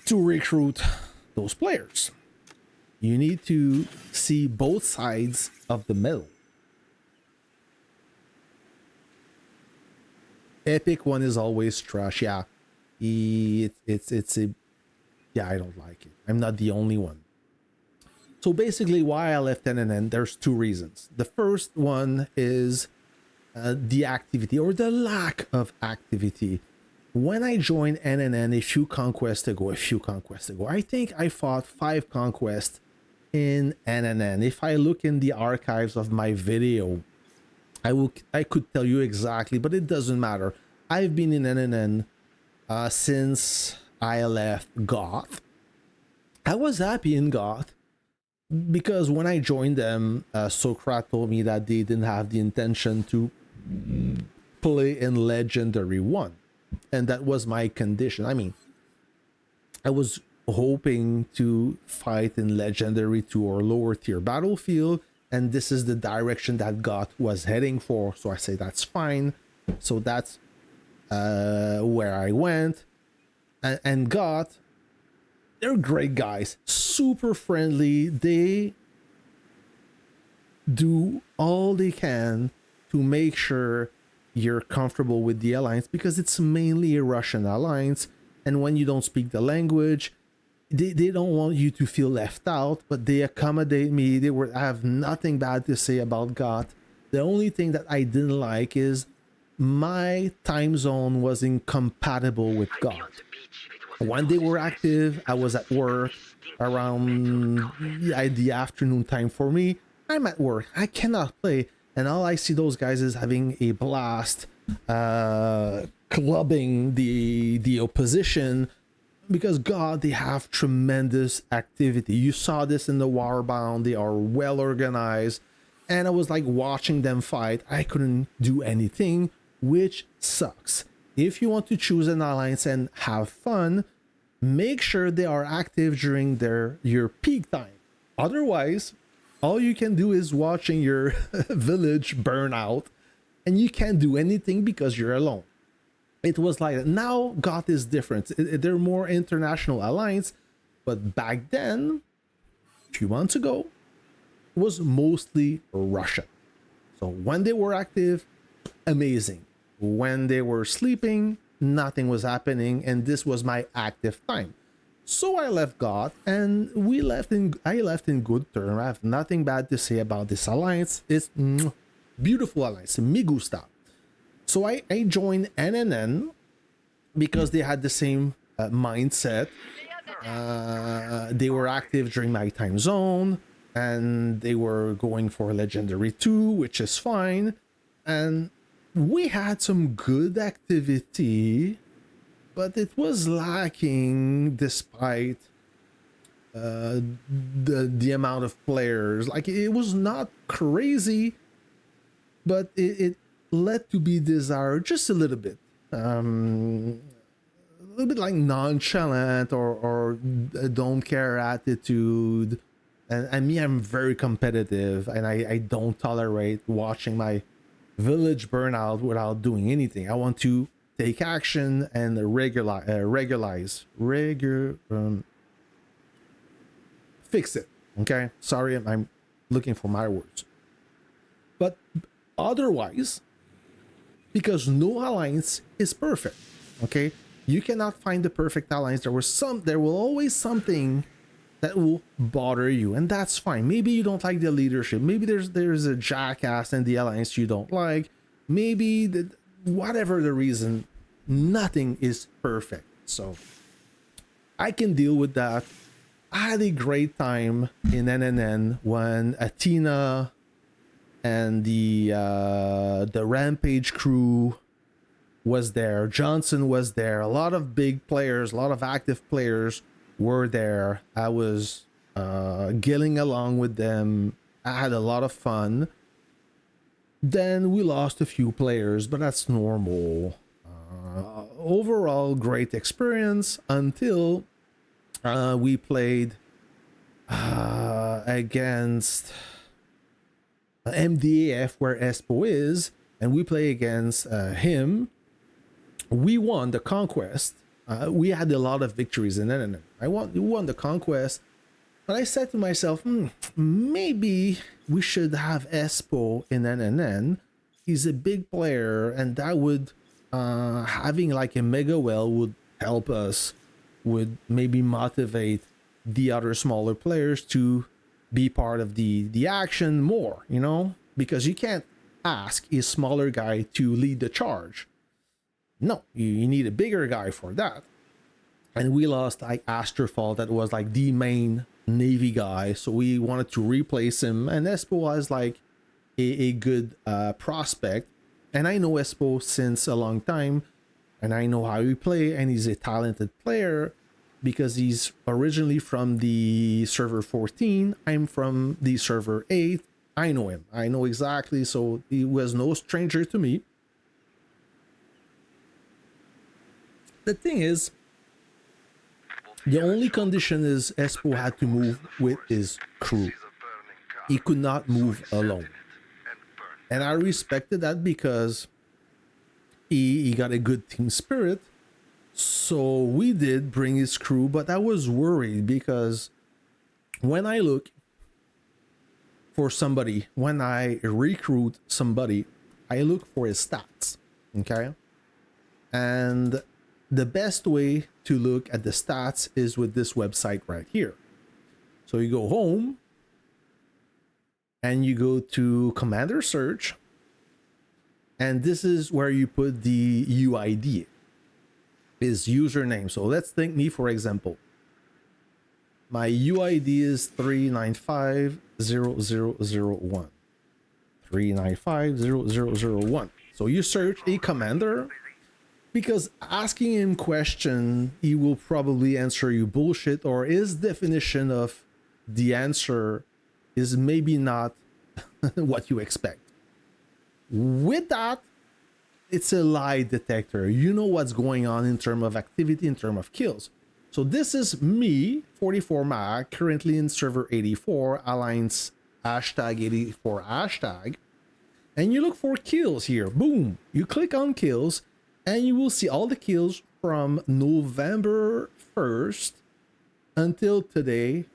to recruit those players. You need to see both sides of the medal. Epic one is always trash. Yeah, it's a yeah. I don't like it. I'm not the only one. So basically, why I left NNN, there's two reasons. The first one is the activity or the lack of activity. When I joined NNN a few conquests ago, I think I fought 5 conquests in NNN. If I look in the archives of my video, I could tell you exactly, but it doesn't matter. I've been in NNN since I left Goth. I was happy in Goth because when I joined them, Socrat told me that they didn't have the intention to play in Legendary 1. And that was my condition. I mean, I was hoping to fight in Legendary 2 or lower tier battlefield. And this is the direction that Goth was heading for. So I say that's fine. So that's where I went. And Goth, they're great guys. Super friendly. They do all they can to make sure you're comfortable with the alliance. Because it's mainly a Russian alliance. And when you don't speak the language, they don't want you to feel left out, but they accommodate me. I have nothing bad to say about Goth. The only thing that I didn't like is my time zone was incompatible with Goth. When they were active, I was at work around the afternoon time for me. I'm at work. I cannot play. And all I see those guys is having a blast, clubbing the opposition. Because God, they have tremendous activity. You saw this in the Warbound. They are well organized. And I was like watching them fight. I couldn't do anything, which sucks. If you want to choose an alliance and have fun, make sure they are active during your peak time. Otherwise, all you can do is watching your village burn out. And you can't do anything because you're alone. It was like that. Now Goth is different. They're more international alliance, but back then, a few months ago, it was mostly Russia. So when they were active, amazing. When they were sleeping, nothing was happening, and this was my active time. So I left Goth, and I left in good terms. I have nothing bad to say about this alliance. It's beautiful alliance. Me gusta. So I joined NNN because they had the same mindset. They were active during my time zone, and they were going for Legendary 2, which is fine. And we had some good activity, but it was lacking despite the amount of players. Like, it was not crazy, but it led to be desired just a little bit. little bit like nonchalant or don't care attitude. And me, I'm very competitive, and I don't tolerate watching my village burn out without doing anything. I want to take action and fix it. Okay, sorry, I'm looking for my words. But otherwise, because no alliance is perfect, okay, you cannot find the perfect alliance. There will always something that will bother you, and that's fine. Maybe you don't like the leadership. Maybe there's a jackass in the alliance you don't like. Maybe whatever the reason, nothing is perfect. So I can deal with that. I had a great time in NNN when Athena and the Rampage crew was there. Johnson was there. A lot of big players, a lot of active players were there. I was getting along with them. I had a lot of fun. Then we lost a few players, but that's normal. Overall, great experience until we played against MDAF, where Espo is, and we play against him. We won the Conquest. We had a lot of victories in NNN. We won the Conquest, but I said to myself, maybe we should have Espo in NNN. He's a big player, and that would having like a mega well would help us, would maybe motivate the other smaller players to be part of the action more, you know, because you can't ask a smaller guy to lead the charge. No, you need a bigger guy for that. And we lost like Astrofall, that was like the main Navy guy, so we wanted to replace him, and Espo was like a good prospect. And I know Espo since a long time, and I know how he play, and he's a talented player because he's originally from the server 14. I'm from the server 8. I know him. I know exactly, so he was no stranger to me. The thing is, the only condition is Espo had to move with his crew. He could not move alone. And I respected that because he got a good team spirit. So we did bring his crew, but I was worried because when I look for somebody, when I recruit somebody, I look for his stats, okay? And the best way to look at the stats is with this website right here. So you go home and you go to Commander Search, and this is where you put the UID, his username. So let's think me, for example. My UID is 3950001. 3950001. So you search a commander, because asking him question, he will probably answer you bullshit, or his definition of the answer is maybe not what you expect. With that, it's a lie detector. You know what's going on in terms of activity, in terms of kills. So this is me, 44 mag, currently in server 84, Alliance hashtag 84 hashtag. And you look for kills here. Boom. You click on kills, and you will see all the kills from November 1st until today,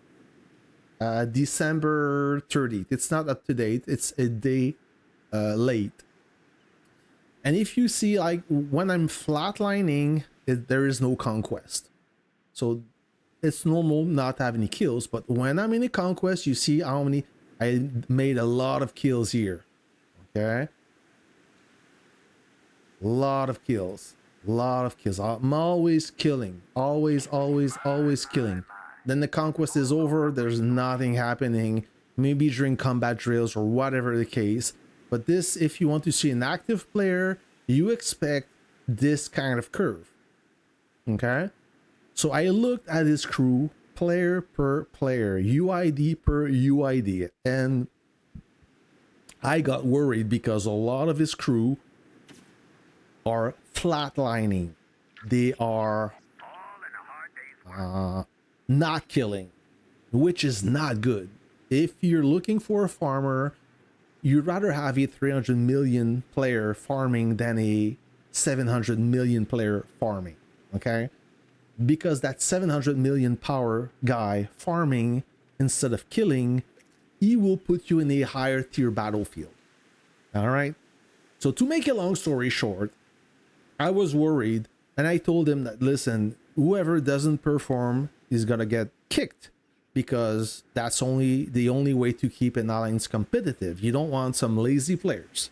December 30th. It's not up to date. It's a day late. And if you see, like, when I'm flatlining, there is no conquest. So it's normal not to have any kills. But when I'm in a conquest, you see how many, I made a lot of kills here. Okay. Lot of kills. I'm always killing. Always killing. Then the conquest is over. There's nothing happening. Maybe during combat drills or whatever the case. But this, if you want to see an active player, you expect this kind of curve. Okay? So I looked at his crew, player per player, UID per UID. And I got worried because a lot of his crew are flatlining. They are not killing, which is not good. If you're looking for a farmer, you'd rather have a 300 million player farming than a 700 million player farming, okay? Because that 700 million power guy farming instead of killing, he will put you in a higher tier battlefield. All right? So to make a long story short, I was worried and I told him that, listen, whoever doesn't perform is gonna get kicked, because that's the only way to keep an alliance competitive. You don't want some lazy players.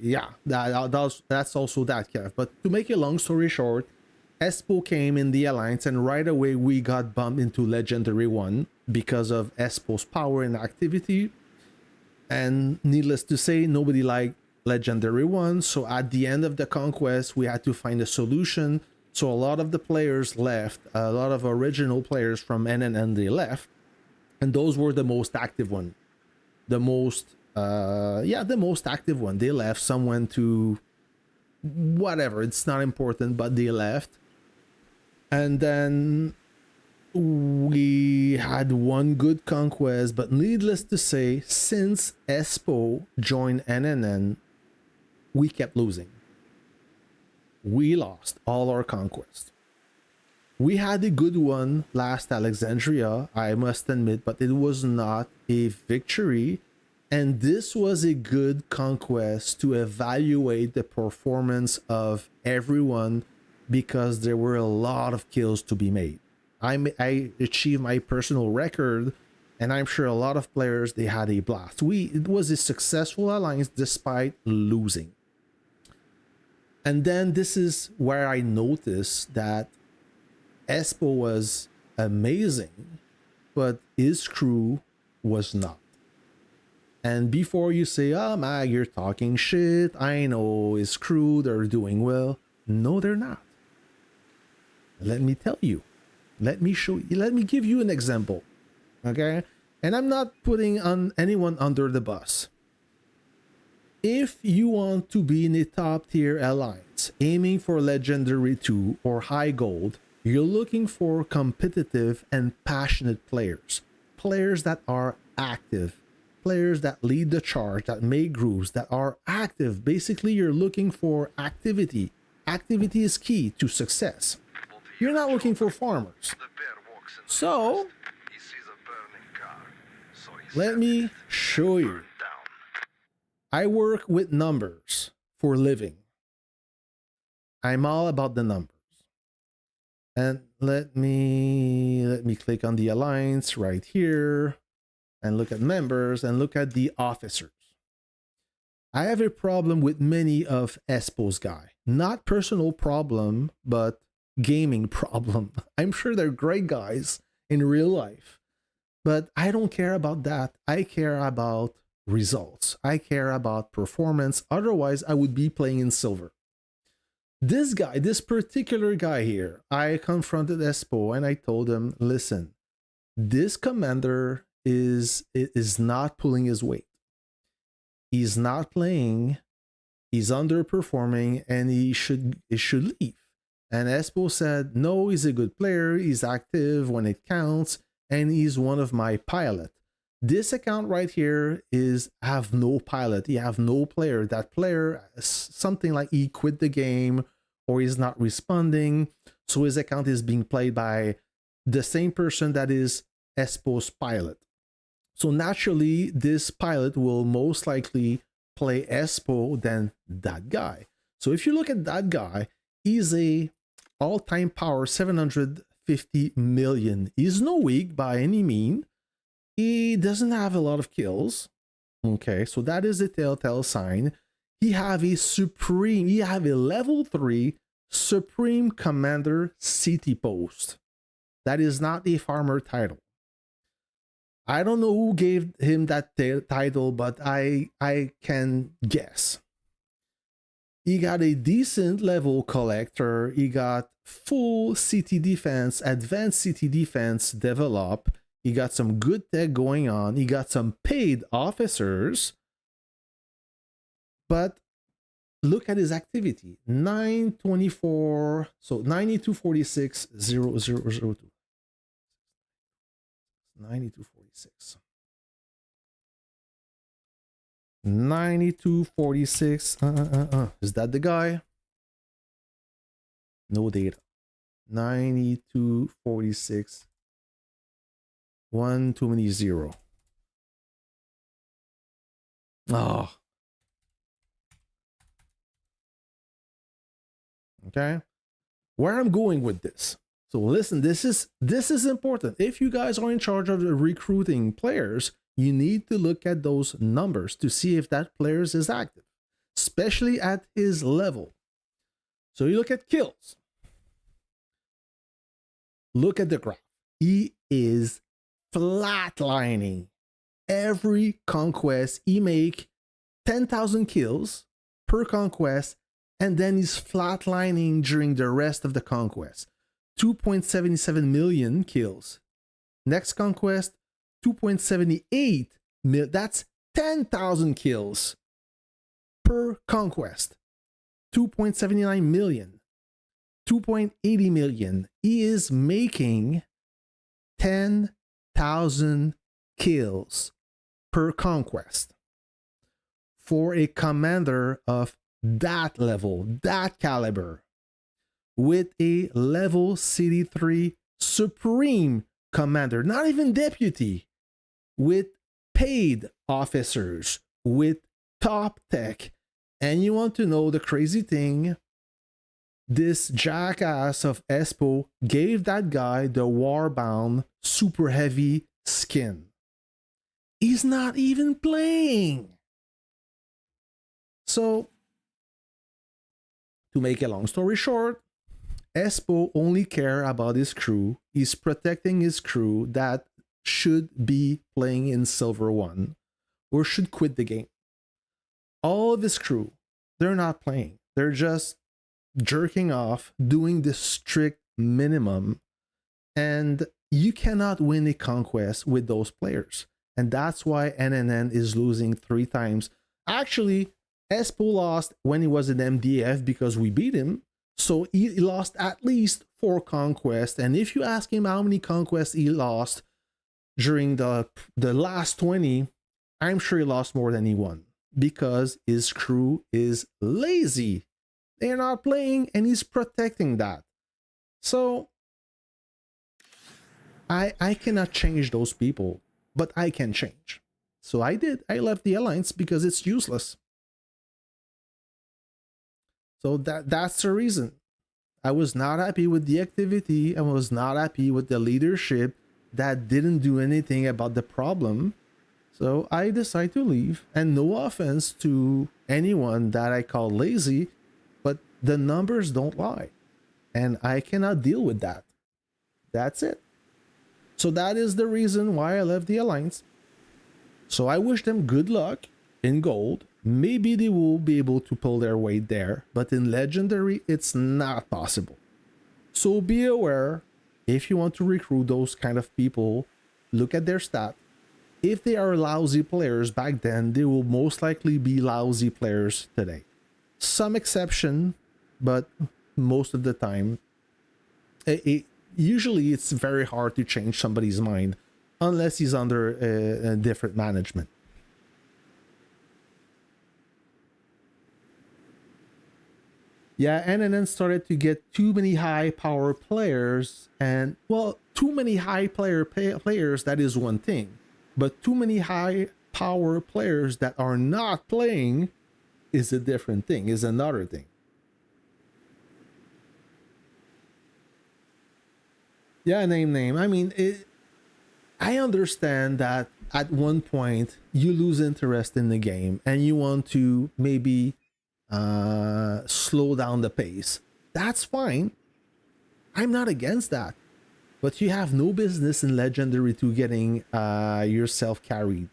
Yeah, that's also that, Kev. But to make a long story short, Espo came in the alliance and right away we got bumped into Legendary 1 because of Espo's power and activity. And needless to say, nobody liked Legendary 1. So at the end of the Conquest, we had to find a solution. So a lot of the players left, a lot of original players from NNN, they left. And those were the most active one. The most active one. They left. Some went to whatever. It's not important, but they left. And then we had one good Conquest, but needless to say, since Espo joined NNN, we kept losing. We lost all our Conquests. We had a good one last Alexandria, I must admit, but it was not a victory. And this was a good Conquest to evaluate the performance of everyone, because there were a lot of kills to be made. I achieved my personal record, and I'm sure a lot of players, they had a blast. It was a successful alliance despite losing. And then this is where I noticed that Espo was amazing, but his crew was not. And before you say, oh, Mag, you're talking shit, I know his crew, they're doing well. No, they're not. Let me tell you. Let me show you. Let me give you an example. Okay? And I'm not putting anyone under the bus. If you want to be in a top tier alliance, aiming for Legendary 2 or High Gold, you're looking for competitive and passionate players. Players that are active. Players that lead the charge, that make grooves, that are active. Basically, you're looking for activity. Activity is key to success. You're not looking for farmers. So, let me show you. I work with numbers for a living. I'm all about the numbers. And let me click on the alliance right here and look at members and look at the officers. I have a problem with many of Espo's guys. Not personal problem, but gaming problem. I'm sure they're great guys in real life, but I don't care about that. I care about results. I care about performance. Otherwise, I would be playing in silver. This guy, this particular guy here, I confronted Espo and I told him, listen, this commander is not pulling his weight. He's not playing. He's underperforming, and he should leave. And Espo said, no, he's a good player. He's active when it counts, and he's one of my pilot. This account right here is have no pilot. He have no player. That player, something like he quit the game or he's not responding. So his account is being played by the same person that is Espo's pilot. So naturally, this pilot will most likely play Espo than that guy. So if you look at that guy, he's a all-time power 750 million. He's no weak by any mean. He doesn't have a lot of kills. Okay, so that is a telltale sign. He have a level 3 Supreme Commander city post. That is not a farmer title. I don't know who gave him that title, but I can guess. He got a decent level collector. He got full city defense, advanced city defense develop. He got some good tech going on. He got some paid officers. But look at his activity. 924, so 9246 0002. 9246. 9246. Is that the guy? No data. 9246. One too many zero. Oh. Okay. Where I'm going with this. So listen, this is important. If you guys are in charge of recruiting players, you need to look at those numbers to see if that player is active, especially at his level. So you look at kills. Look at the graph. He is flatlining. Every conquest, he make 10,000 kills per conquest, and then he's flatlining during the rest of the conquest. 2.77 million kills. Next conquest, 2.78 million. That's 10,000 kills per conquest. 2.79 million. 2.80 million. He is making 10,000 kills per conquest. For a commander of that level, that caliber, with a level CD3 supreme commander, not even deputy, with paid officers, with top tech. And you want to know the crazy thing? This jackass of Espo gave that guy the Warbound super heavy skin. He's not even playing. So, to make a long story short, Espo only care about his crew. He's protecting his crew that should be playing in Silver 1 or should quit the game. All of his crew, they're not playing. They're just jerking off, doing the strict minimum. And you cannot win a conquest with those players. And that's why NNN is losing 3 times. Actually, Espo lost when he was in MDF because we beat him. So he lost at least 4 conquests. And if you ask him how many conquests he lost during the last 20, I'm sure he lost more than he won. Because his crew is lazy. They're not playing and he's protecting that. So I cannot change those people, but I can change. So I did. I left the alliance because it's useless. So that's the reason. I was not happy with the activity. I was not happy with the leadership that didn't do anything about the problem. So I decided to leave. And no offense to anyone that I call lazy, but the numbers don't lie. And I cannot deal with that. That's it. So that is the reason why I left the alliance. So I wish them good luck in gold. Maybe they will be able to pull their weight there, but in legendary, it's not possible. So be aware, if you want to recruit those kind of people, look at their stat. If they are lousy players back then, they will most likely be lousy players today. Some exception, but most of the time, usually it's very hard to change somebody's mind unless he's under a different management. Yeah, and then started to get too many high power players, and well, too many high players, that is one thing, but too many high power players that are not playing is a different thing, is another thing. Yeah, name. I mean, I understand that at one point you lose interest in the game and you want to maybe slow down the pace. That's fine. I'm not against that. But you have no business in Legendary 2 getting yourself carried.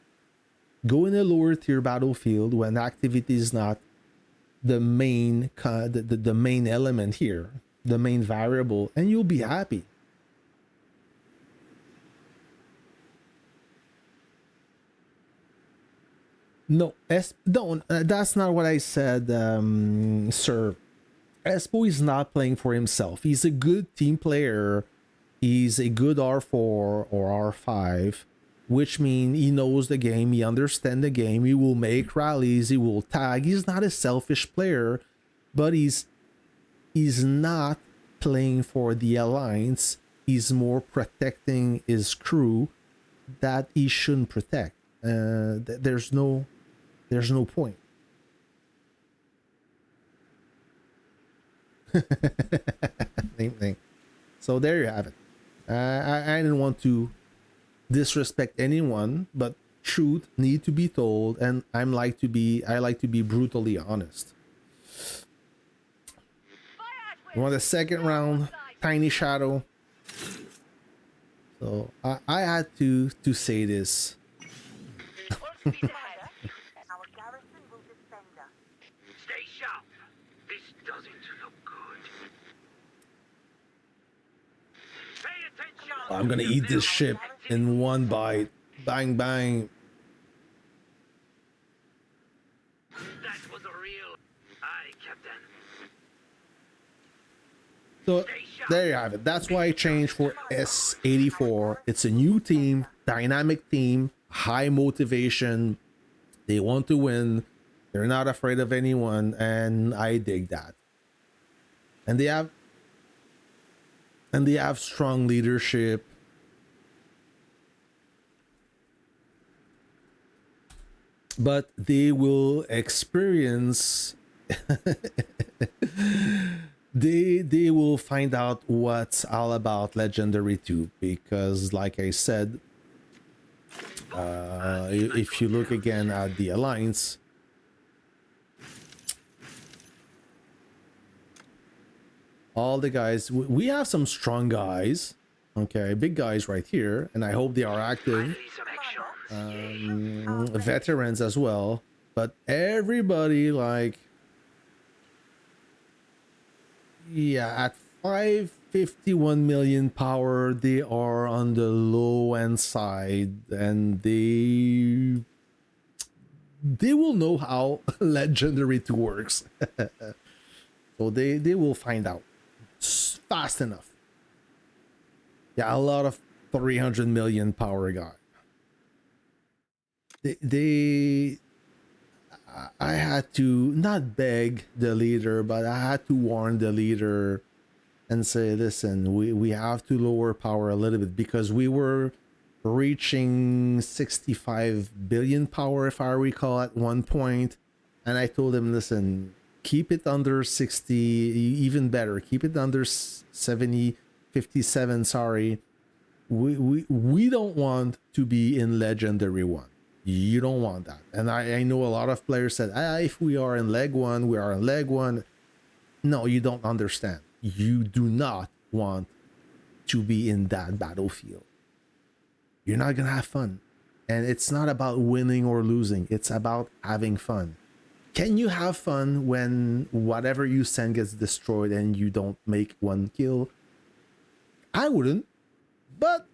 Go in a lower tier battlefield when activity is not the main the main element here, the main variable, and you'll be happy. No, don't. That's not what I said, sir. Espo is not playing for himself. He's a good team player. He's a good R4 or R5, which means he knows the game. He understands the game. He will make rallies. He will tag. He's not a selfish player, but he's not playing for the alliance. He's more protecting his crew that he shouldn't protect. There's no point. Same thing. So there you have it. I didn't want to disrespect anyone, but truth need to be told, and I like to be brutally honest. You want the second round, Tiny Shadow. So I had to say this. Stay sharp. This doesn't look good. Pay attention. I'm gonna eat this ship in one bite. Bang bang. That was a real. Aye, Captain. So there you have it. That's why I changed for S84. It's a new team, dynamic team, high motivation. They want to win. They're not afraid of anyone, and I dig that. And they have strong leadership. But they will experience they will find out what's all about Legendary 2, because like I said, if you look again at the Alliance, all the guys, we have some strong guys, okay, big guys right here, and I hope they are active, veterans as well, but everybody, like, yeah, at 551 million power, they are on the low end side, and they will know how Legendary 2 works. So they will find out fast enough. Yeah, a lot of 300 million power guy. I had to not beg the leader, but I had to warn the leader and say, listen, we have to lower power a little bit, because we were reaching 65 billion power, if I recall, at one point. And I told him, listen, keep it under 60, even better. Keep it under 70, 57, sorry. We don't want to be in Legendary 1. You don't want that. And I know a lot of players said, if we are in leg 1, we are in leg 1. No, you don't understand. You do not want to be in that battlefield. You're not going to have fun. And it's not about winning or losing. It's about having fun. Can you have fun when whatever you send gets destroyed and you don't make one kill? I wouldn't. But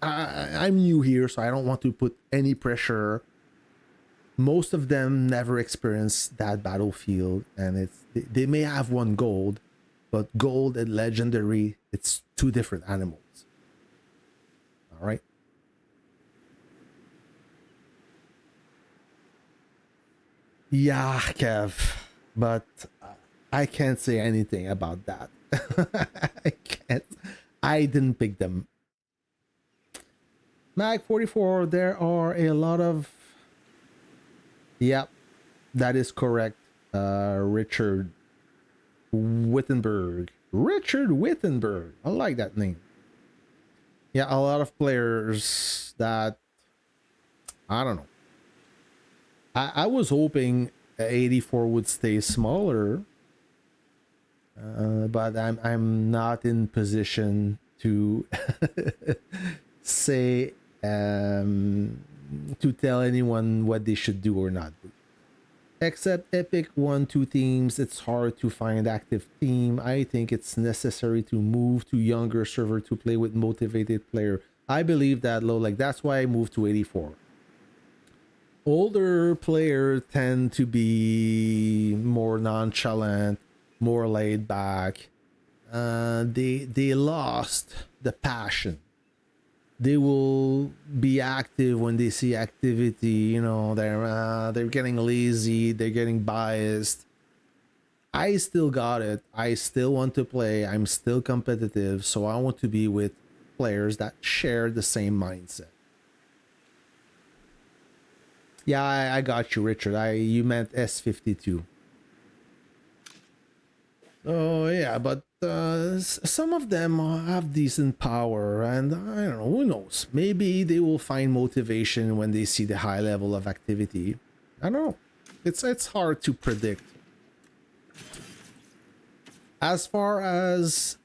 I'm new here, so I don't want to put any pressure. Most of them never experienced that battlefield, and they may have won gold, but gold and Legendary, it's two different animals. All right. Yeah, Kev, but I can't say anything about that. I can't. I didn't pick them. Mag 44, there are a lot of... Yep, that is correct. Richard Wittenberg. Richard Wittenberg. I like that name. Yeah, a lot of players that... I don't know. I was hoping 84 would stay smaller. But I'm not in position to say... to tell anyone what they should do or not do. Except Epic 1-2 teams, it's hard to find active team. I think it's necessary to move to younger server to play with motivated player. I believe that, low, like that's why I moved to 84. older players tend to be more nonchalant, more laid back. They lost the passion. They will be active when they see activity. You know, they're getting lazy. They're getting biased. I still got it. I still want to play. I'm still competitive, so I want to be with players that share the same mindset. Yeah, I got you, Richard. You meant S52. Oh yeah, but some of them have decent power, and I don't know. Who knows? Maybe they will find motivation when they see the high level of activity. I don't know. It's hard to predict. As far as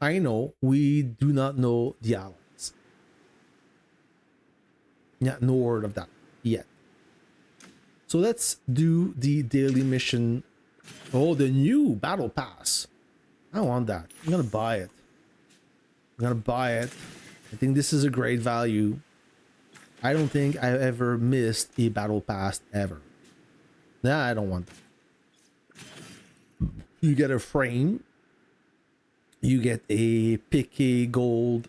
I know, we do not know the allies. Yeah, no word of that yet. So let's do the daily mission. Oh, the new battle pass. I want that. I'm gonna buy it. I think this is a great value. I don't think I've ever missed a battle pass ever. Nah, I don't want that. You get a frame. You get a pick a gold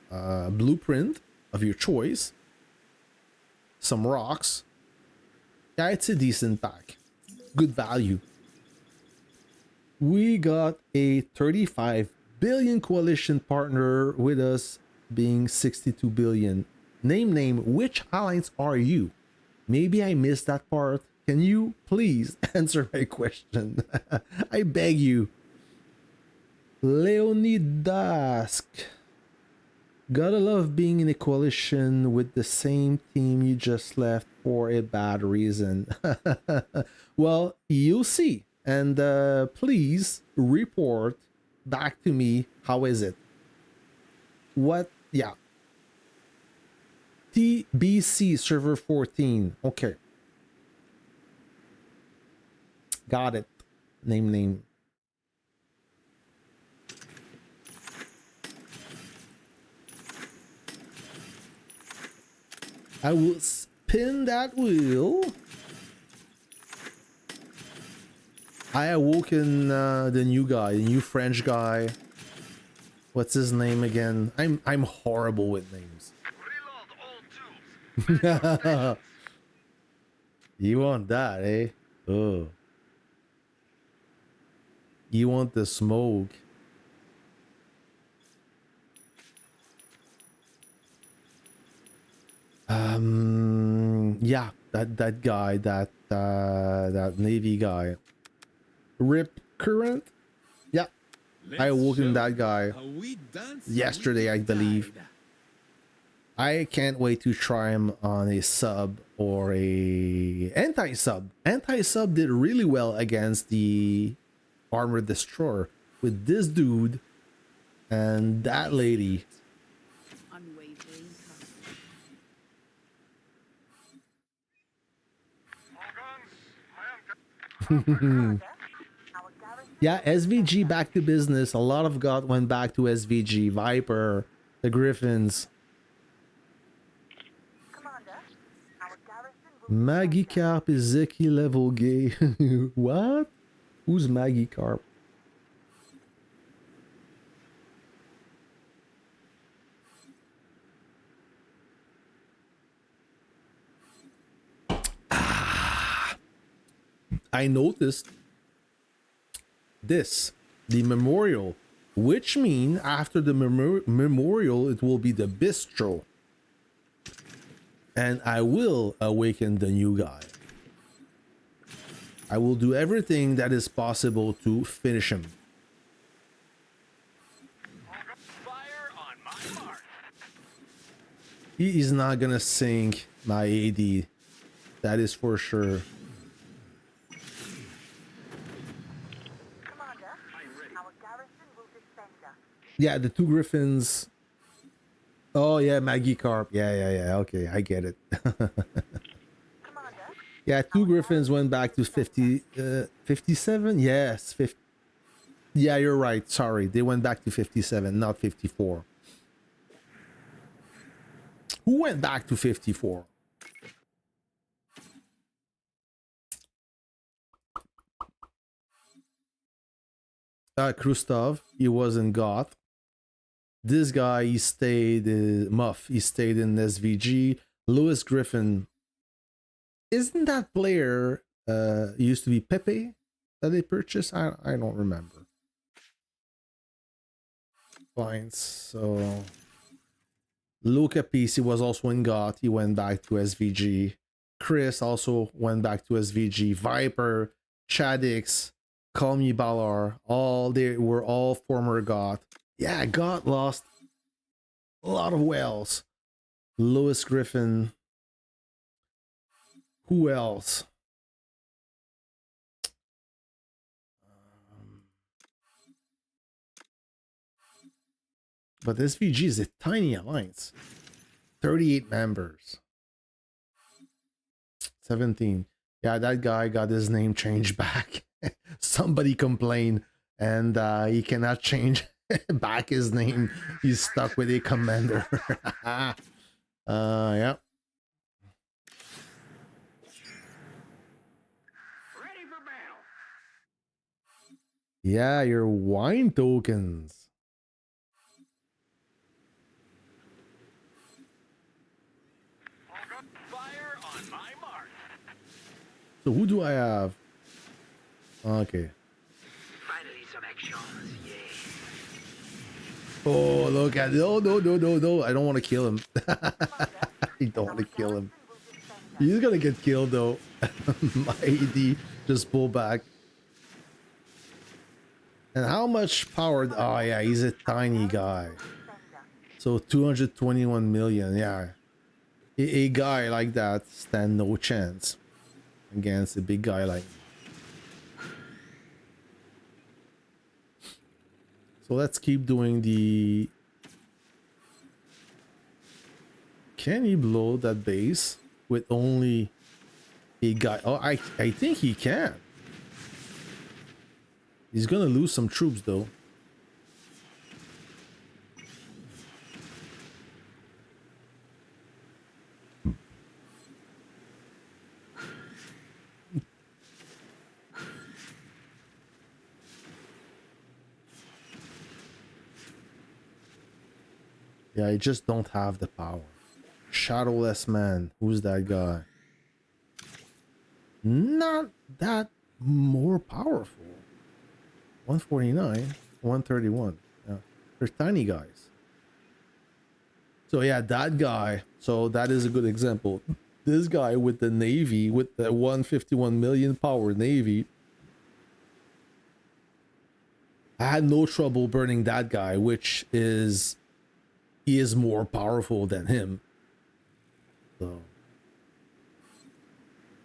blueprint of your choice. Some rocks. Yeah, it's a decent pack. Good value. We got a 35 billion coalition partner with us being 62 billion. Name, which alliance are you? Maybe I missed that part. Can you please answer my question? I beg you. Leonidas. Gotta love being in a coalition with the same team you just left for a bad reason. Well, you'll see. And please report back to me. How is it? What? Yeah. TBC server 14. Okay. Got it. Name. I will spin that wheel. I awoken the new guy, the new French guy. What's his name again? I'm horrible with names. Reload all tools. You want that, eh? Oh. You want the smoke. Yeah, that guy, that Navy guy. Rip Current? Yeah. I awoken that guy yesterday, I believe. I can't wait to try him on a sub or a anti-sub. Anti-sub did really well against the Armored Destroyer with this dude and that lady. Yeah, SVG back to business. A lot of God went back to SVG. Viper, the Griffins. Maggie Carp is Zeki level gay. What? Who's Maggie Carp? I noticed this, the memorial, which mean after the memorial it will be the bistro, and I will awaken the new guy. I will do everything that is possible to finish him. Fire on my mark. He is not gonna sink my AD, that is for sure. Yeah, the two Griffins. Oh yeah, Maggie Carp. Yeah. Okay, I get it. Yeah, two Griffins went back to 57. Yes, 50. Yeah, you're right. Sorry, they went back to 57, not 54. Who went back to 54? Krustov, he was in Goth. This guy, he stayed Muff. He stayed in SVG. Lewis Griffin, isn't that player used to be Pepe that they purchased? I don't remember. Fine, so Luca PC was also in Goth. He went back to SVG. Chris also went back to SVG. Viper, Chadix, Call Me Balar, they were all former Goth. Yeah, Goth lost a lot of whales. Lewis Griffin. Who else? But SVG is a tiny alliance. 38 members. 17. Yeah, that guy got his name changed back. Somebody complained, and he cannot change back his name. He's stuck with a commander. Yeah. Ready for battle. Yeah, your wine tokens. Fire on my mark. So who do I have? Okay. Finally some actions, yeah. Oh, look at no. I don't want to kill him. I don't want to kill him. He's gonna get killed though. My AD just pull back. And how much power? Oh yeah, he's a tiny guy. So 221 million. Yeah, a guy like that stand no chance against a big guy like me. So let's keep doing the... Can he blow that base with only a guy? Oh, I think he can. He's gonna lose some troops though. Yeah, I just don't have the power. Shadowless man. Who's that guy? Not that more powerful. 149, 131. Yeah, they're tiny guys. So yeah, that guy. So that is a good example. This guy with the Navy, with the 151 million power Navy. I had no trouble burning that guy, which is... He is more powerful than him. So...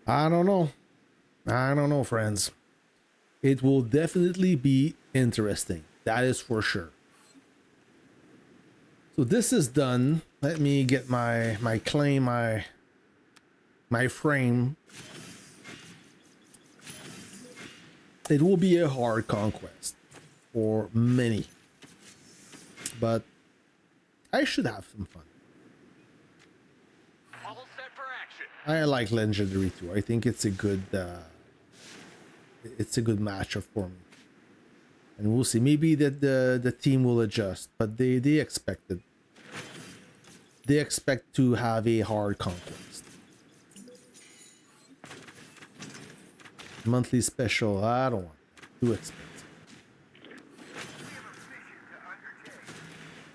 I don't know, friends. It will definitely be interesting. That is for sure. So this is done. Let me get my claim, my frame. It will be a hard conquest for many, but I should have some fun. All set for action. I like Legendary too. I think it's a good matchup for me. And we'll see. Maybe that the team will adjust, but they expect it. They expect to have a hard conquest. Monthly special, I don't want it. Too expensive.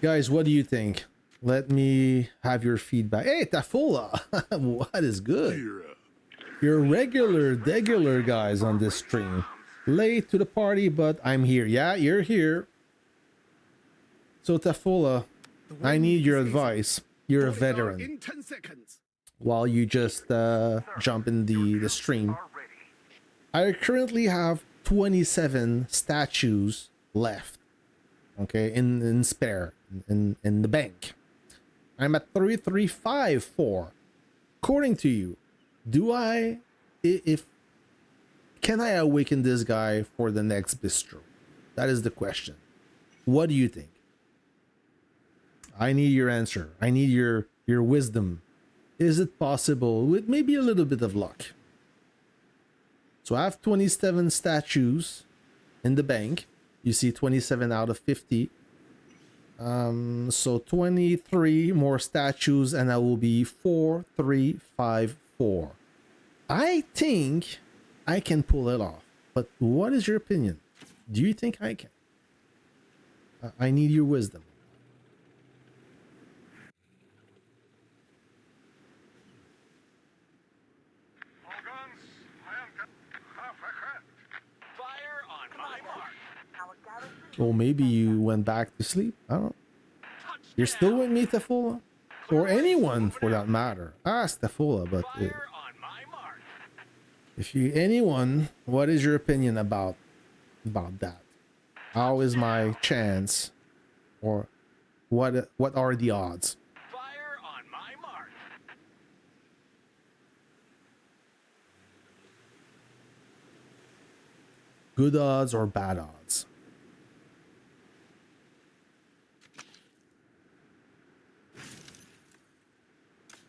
Guys, what do you think? Let me have your feedback. Hey, Tafola! What is good? You're regular guys on this stream. Late to the party, but I'm here. Yeah, you're here. So Tafola, I need your advice. You're a veteran. In 10 seconds. While you just jump in the stream. I currently have 27 statues left. Okay, in spare, in the bank. I'm at 3354. According to you, can I awaken this guy for the next bistro? That is the question. What do you think? I need your answer. I need your wisdom. Is it possible with maybe a little bit of luck? So I have 27 statues in the bank. You see 27 out of 50. So 23 more statues, and that will be 4354. I think I can pull it off. But what is your opinion? Do you think I can? I need your wisdom. All guns, I am fire on my mark. Or maybe you went back to sleep. I don't know. You're still with me, Tefula? Or anyone for that matter. Ask Tefula, but Fire on my mark. if you anyone, what is your opinion about that? How is my chance? Or what are the odds? Fire on my mark. Good odds or bad odds?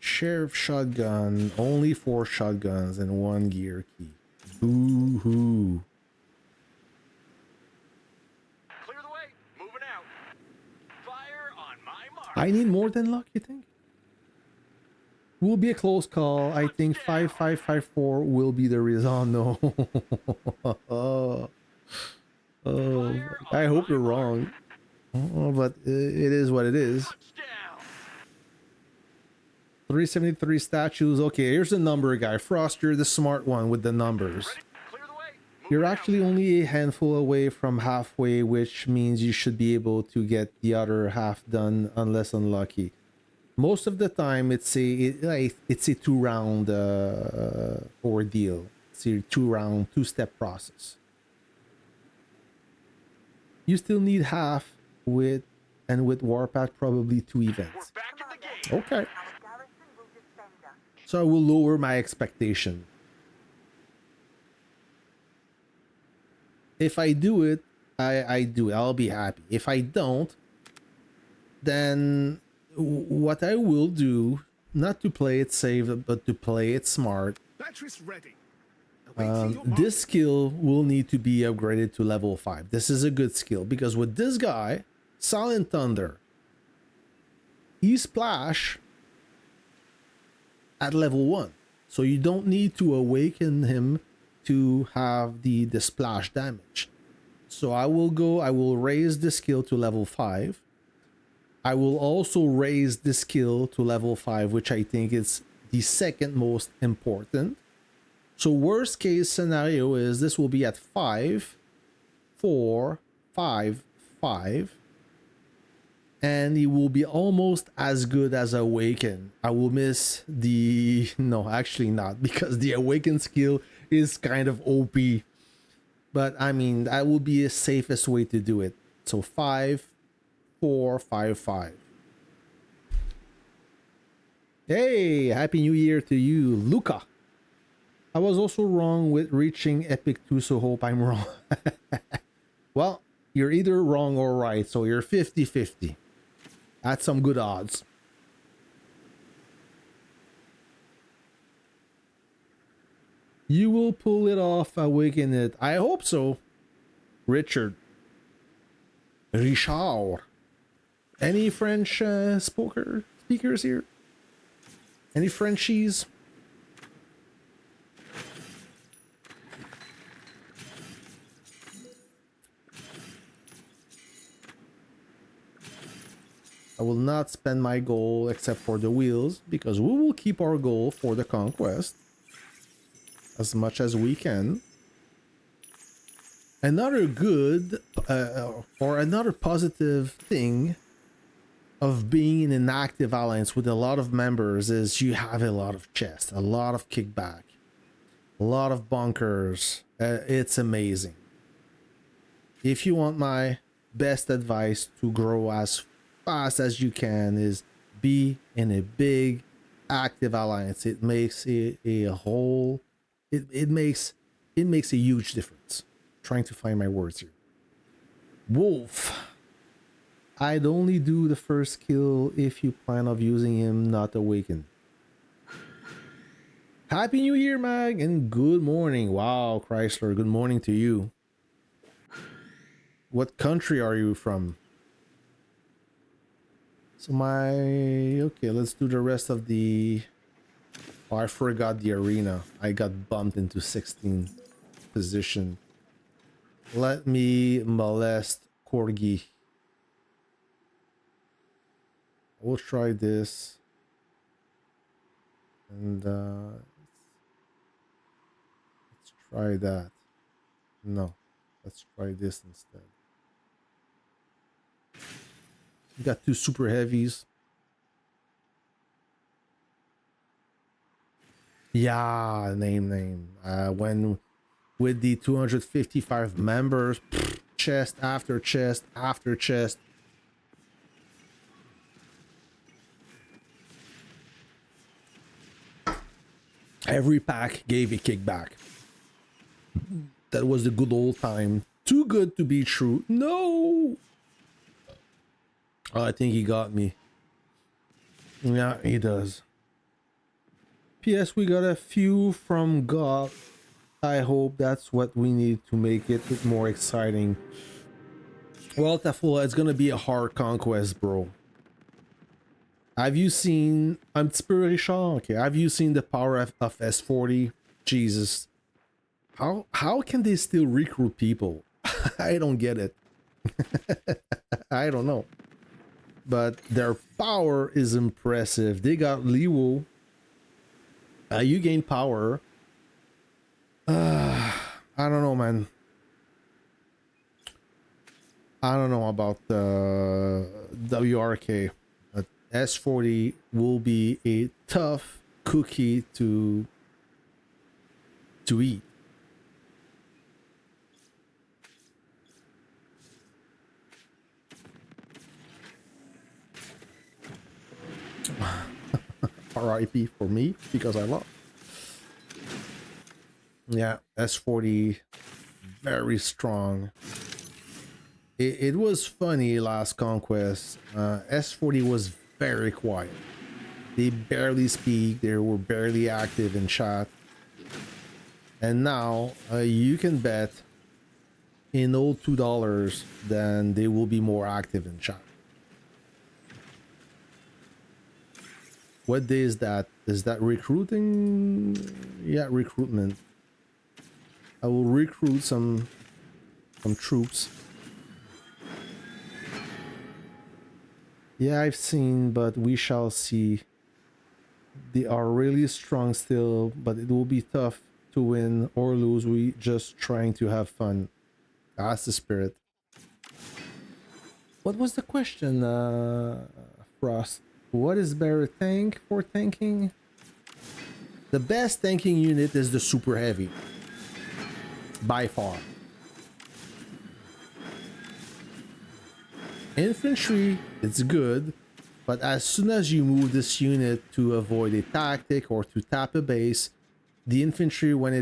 Sheriff shotgun, only 4 shotguns and 1 gear key. Boo hoo. Clear the way. Moving out. Fire on my mark. I need more than luck, you think? Will be a close call. I think 5554 will be the result. No. Oh, I hope you're wrong. Oh, but it is what it is. Touchdown. 373 statues. Okay, here's the number guy. Frost, you're the smart one with the numbers. Ready? Clear the way. You're Moving out. actually only a handful away from halfway, which means you should be able to get the other half done unless unlucky. Most of the time, it's a 2-round ordeal. It's a 2-round, 2-step process. You still need half with Warpath probably 2 We're events. back in the game. Okay. So I will lower my expectation. If I do it, I do it. I'll be happy. If I don't, then what I will do, not to play it safe, but to play it smart, Batteries ready. Awaiting your this skill will need to be upgraded to level 5. This is a good skill because with this guy, Silent Thunder, he splash at level 1. So you don't need to awaken him to have the splash damage. So I will raise the skill to level 5. I will also raise the skill to level 5, which I think is the second most important. So worst case scenario is this will be at 5, 4, 5, 5. And it will be almost as good as Awaken. I will miss the... No, actually not, because the Awaken skill is kind of OP. But I mean, that will be the safest way to do it. So 5, 4, 5, 5. Hey, Happy New Year to you, Luca. I was also wrong with reaching Epic 2, so hope I'm wrong. Well, you're either wrong or right, so you're 50-50. That's some good odds. You will pull it off, awaken it. I hope so. Richard. Richard. Any French speakers here? Any Frenchies? I will not spend my goal except for the wheels, because we will keep our goal for the Conquest as much as we can. Another good or another positive thing of being in an active alliance with a lot of members is you have a lot of chest, a lot of kickback, a lot of bunkers. It's amazing. If you want my best advice to grow as fast as you can, is be in a big active alliance. It makes it makes a huge difference. Trying to find my words here. Wolf. I'd only do the first kill if you plan of using him not awaken. Happy New Year, Mag, and good morning. Wow, Chrysler, good morning to you. What country are you from? So okay, let's do the rest of the... Oh, I forgot the arena. I got bumped into 16th position. Let me molest Corgi. We'll try this. And let's try that. No, let's try this instead. We got 2 super heavies. Yeah, name. When with the 255 members, chest after chest after chest. Every pack gave a kickback. That was the good old time. Too good to be true. No! Oh, I think he got me. Yeah, he does. P.S. We got a few from God. I hope that's what we need to make it more exciting. Well, Tafula, it's gonna be a hard conquest, bro. Have you seen... I'm Spiritual. Okay, have you seen the power of S40? Jesus. How can they still recruit people? I don't get it. I don't know. But their power is impressive. They got Liwo. You gain power. I don't know, man. I don't know about the WRK. But S40 will be a tough cookie to eat. RIP for me because I lost. Yeah, S40 very strong. It was funny last Conquest. S40 was very quiet. They barely speak. They were barely active in chat. And now you can bet in old $2 then they will be more active in chat. What day is that? Is that recruiting? Yeah, recruitment. I will recruit some troops. Yeah, I've seen, but we shall see. They are really strong still, but it will be tough to win or lose. We just trying to have fun. That's the spirit. What was the question, Frost? What is better tank for tanking? The best tanking unit is the super heavy. By far. Infantry, it's good, but as soon as you move this unit to avoid a tactic or to tap a base, the infantry when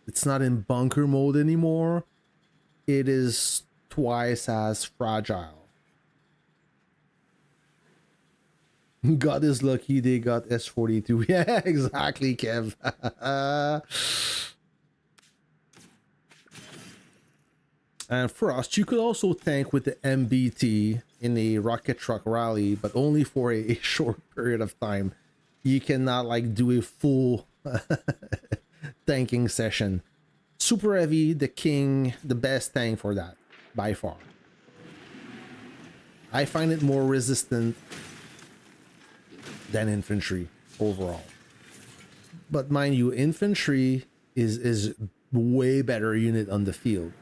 it's not in bunker mode anymore, it is twice as fragile. God is lucky they got S42. Yeah, exactly, Kev. And Frost, you could also tank with the MBT in a rocket truck rally, but only for a short period of time. You cannot like do a full tanking session. Super heavy, the king, the best tank for that, by far. I find it more resistant than infantry overall. But mind you, infantry is way better unit on the field.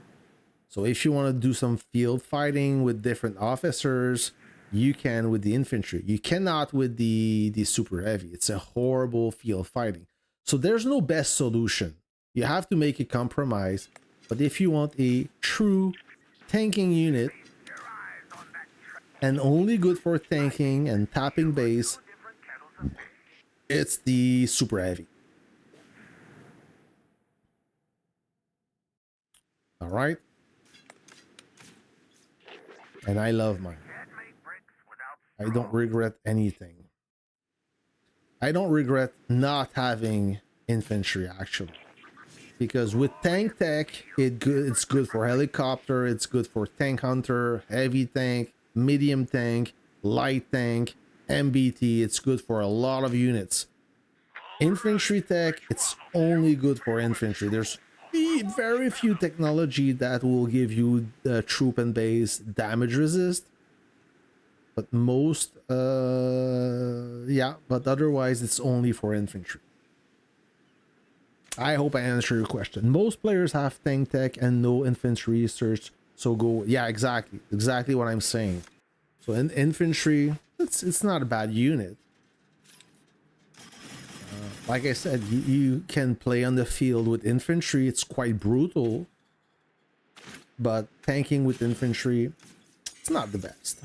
So if you want to do some field fighting with different officers, you can with the infantry. You cannot with the super heavy. It's a horrible field fighting. So there's no best solution. You have to make a compromise. But if you want a true tanking unit and only good for tanking and tapping base, it's the super heavy. All right. And I love mine. I don't regret anything. I don't regret not having infantry, actually. because with tank tech, it's good for helicopter, it's good for tank hunter, heavy tank, medium tank, light tank, MBT. It's good for a lot of units. Infantry tech, it's only good for infantry. There's very few technology that will give you the troop and base damage resist, but most yeah, but otherwise it's only for infantry. I hope I answered your question. Most players have tank tech and no infantry research, so go, yeah, exactly what I'm saying. So in infantry, it's not a bad unit. Like I said, you can play on the field with infantry. It's quite brutal, but tanking with infantry, it's not the best.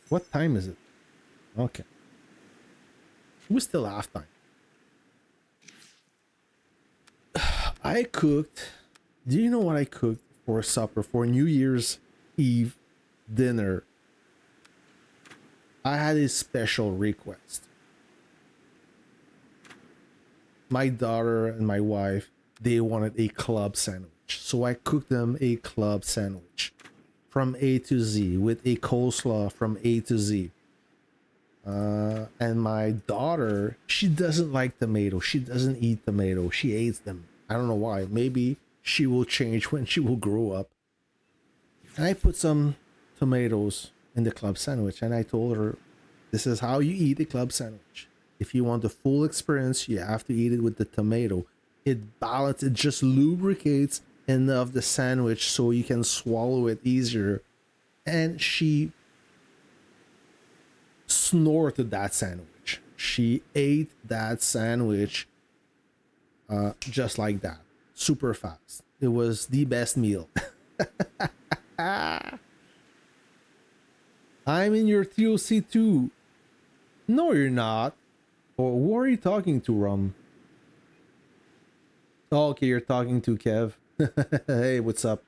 What time is it? Okay. We still have time. I cooked. Do you know what I cooked for supper for New Year's Eve dinner? I had a special request. My daughter and my wife, they wanted a club sandwich. So I cooked them a club sandwich from A to Z with a coleslaw from A to Z. And my daughter, she doesn't like tomato. She doesn't eat tomato. She hates them. I don't know why. Maybe she will change when she will grow up. And I put some tomatoes in the club sandwich, and I told her, this is how you eat a club sandwich. If you want the full experience, you have to eat it with the tomato. It balances, it just lubricates enough the sandwich so you can swallow it easier. And she snorted that sandwich. She ate that sandwich just like that, super fast. It was the best meal. I'm in your TOC too. No, you're not. Or who are you talking to, Rum? Oh, okay, you're talking to Kev. Hey, what's up?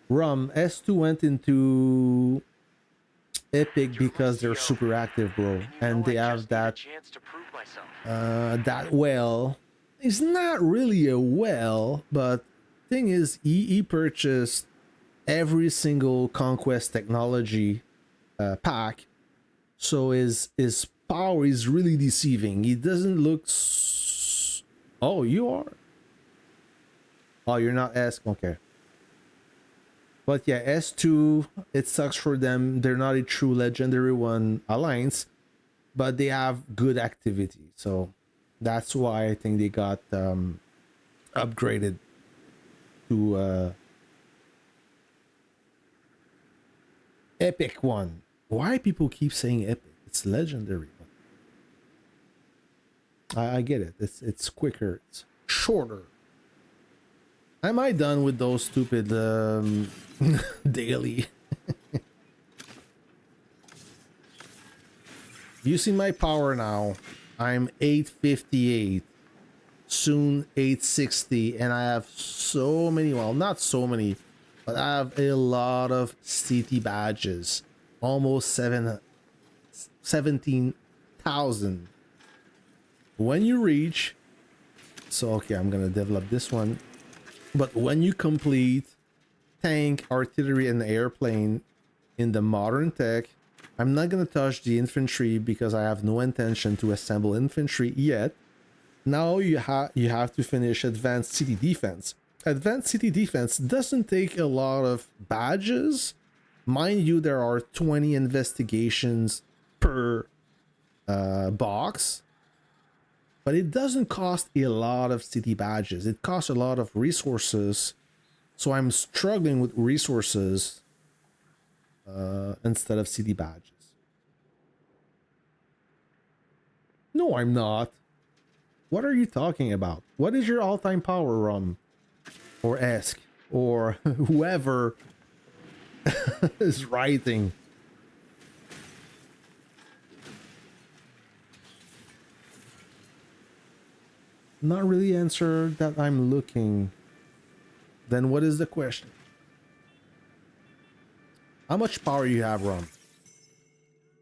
Rum, S2 went into Epic because they're super active, bro. And they have that that well. It's not really a well, but thing is, he purchased every single Conquest technology pack, so his power is really deceiving. He doesn't look oh, you are. Oh, you're not S. Okay. But yeah, S2, it sucks for them. They're not a true Legendary 1 alliance, but they have good activity. So that's why I think they got upgraded to Epic 1. Why people keep saying Epic? It's Legendary 1. I get it. It's quicker. It's shorter. Am I done with those stupid daily? You see my power now. I'm 858, soon 860, and I have so many, well, not so many, but I have a lot of city badges. Almost 17,000. When you reach, so okay, I'm gonna develop this one. But when you complete tank, artillery, and airplane in the modern tech, I'm not going to touch the infantry because I have no intention to assemble infantry yet. Now you have to finish advanced city defense. Advanced city defense doesn't take a lot of badges. Mind you, there are 20 investigations per box. But it doesn't cost a lot of city badges. It costs a lot of resources. So I'm struggling with resources instead of city badges. No, I'm not. What are you talking about? What is your all-time power, Rum? Or Esk? Or whoever is writing? Not really answer that I'm looking. Then what is the question? How much power you have, Ron?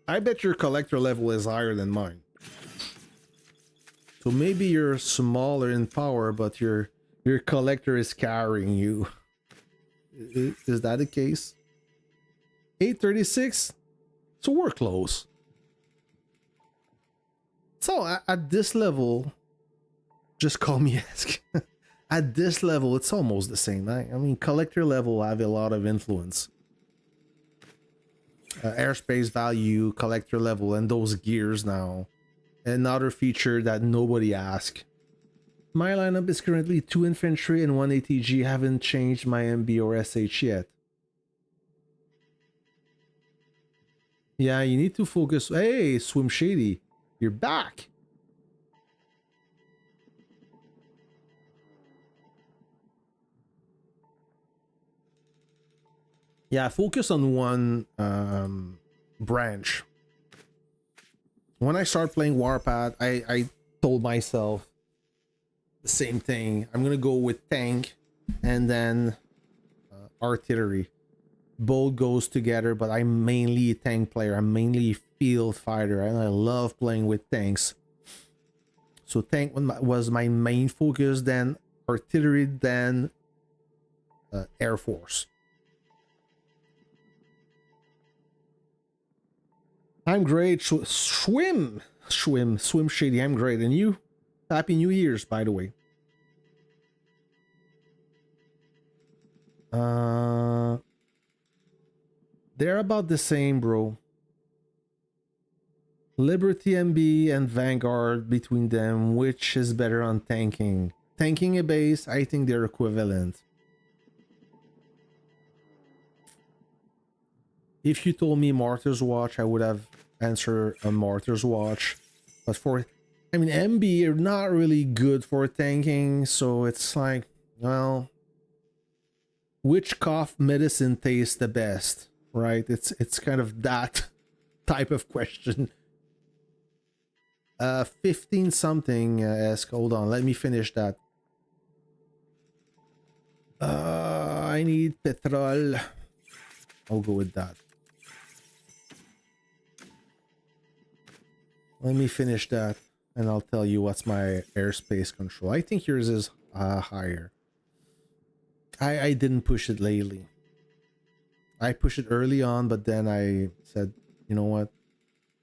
I bet your collector level is higher than mine. So maybe you're smaller in power, but your collector is carrying you. Is that the case? 836? So we're close. So at this level, just call me Ask. At this level, it's almost the same. I mean, collector level have a lot of influence. Airspace value, collector level, and those gears now. Another feature that nobody asked. My lineup is currently 2 infantry and 1 ATG. Haven't changed my MB or SH yet. Yeah, you need to focus. Hey, Swim Shady, you're back. Yeah, focus on one branch. When I start playing Warpath, I told myself the same thing. I'm gonna go with tank and then artillery. Both goes together, but I'm mainly a tank player. I'm mainly a field fighter, and I love playing with tanks. So tank was my main focus, then artillery, then Air Force. I'm great. Swim Shady. I'm great. And you? Happy New Year's, by the way. They're about the same, bro. Liberty MB and Vanguard, between them, which is better on tanking? Tanking a base, I think they're equivalent. If you told me Martyr's Watch, I would have answered a Martyr's Watch. But for, I mean, MB are not really good for tanking, so it's like, well, which cough medicine tastes the best, right? It's kind of that type of question. 15 something, ask, hold on, let me finish that. I need petrol. I'll go with that. Let me finish that, and I'll tell you what's my airspace control. I think yours is higher. I didn't push it lately. I pushed it early on, but then I said, you know what?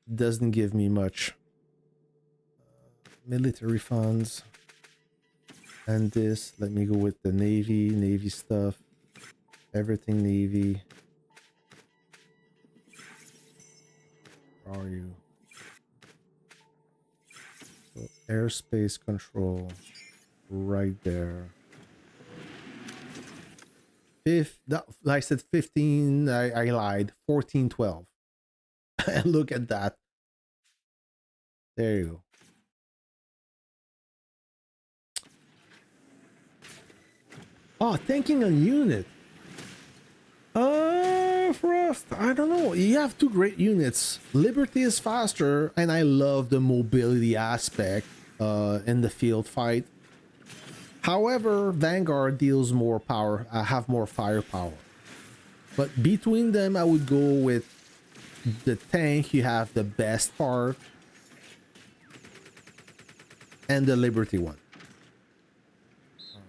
It doesn't give me much. Military funds. And this, let me go with the Navy stuff. Everything Navy. Where are you? So airspace control right there. I said 15, I lied. 14, 12. And look at that. There you go. Oh, tanking a unit. Frost, I don't know. You have two great units. Liberty is faster, and I love the mobility aspect in the field fight. However, Vanguard deals more power, have more firepower. But between them, I would go with the tank. You have the best part, and the Liberty one.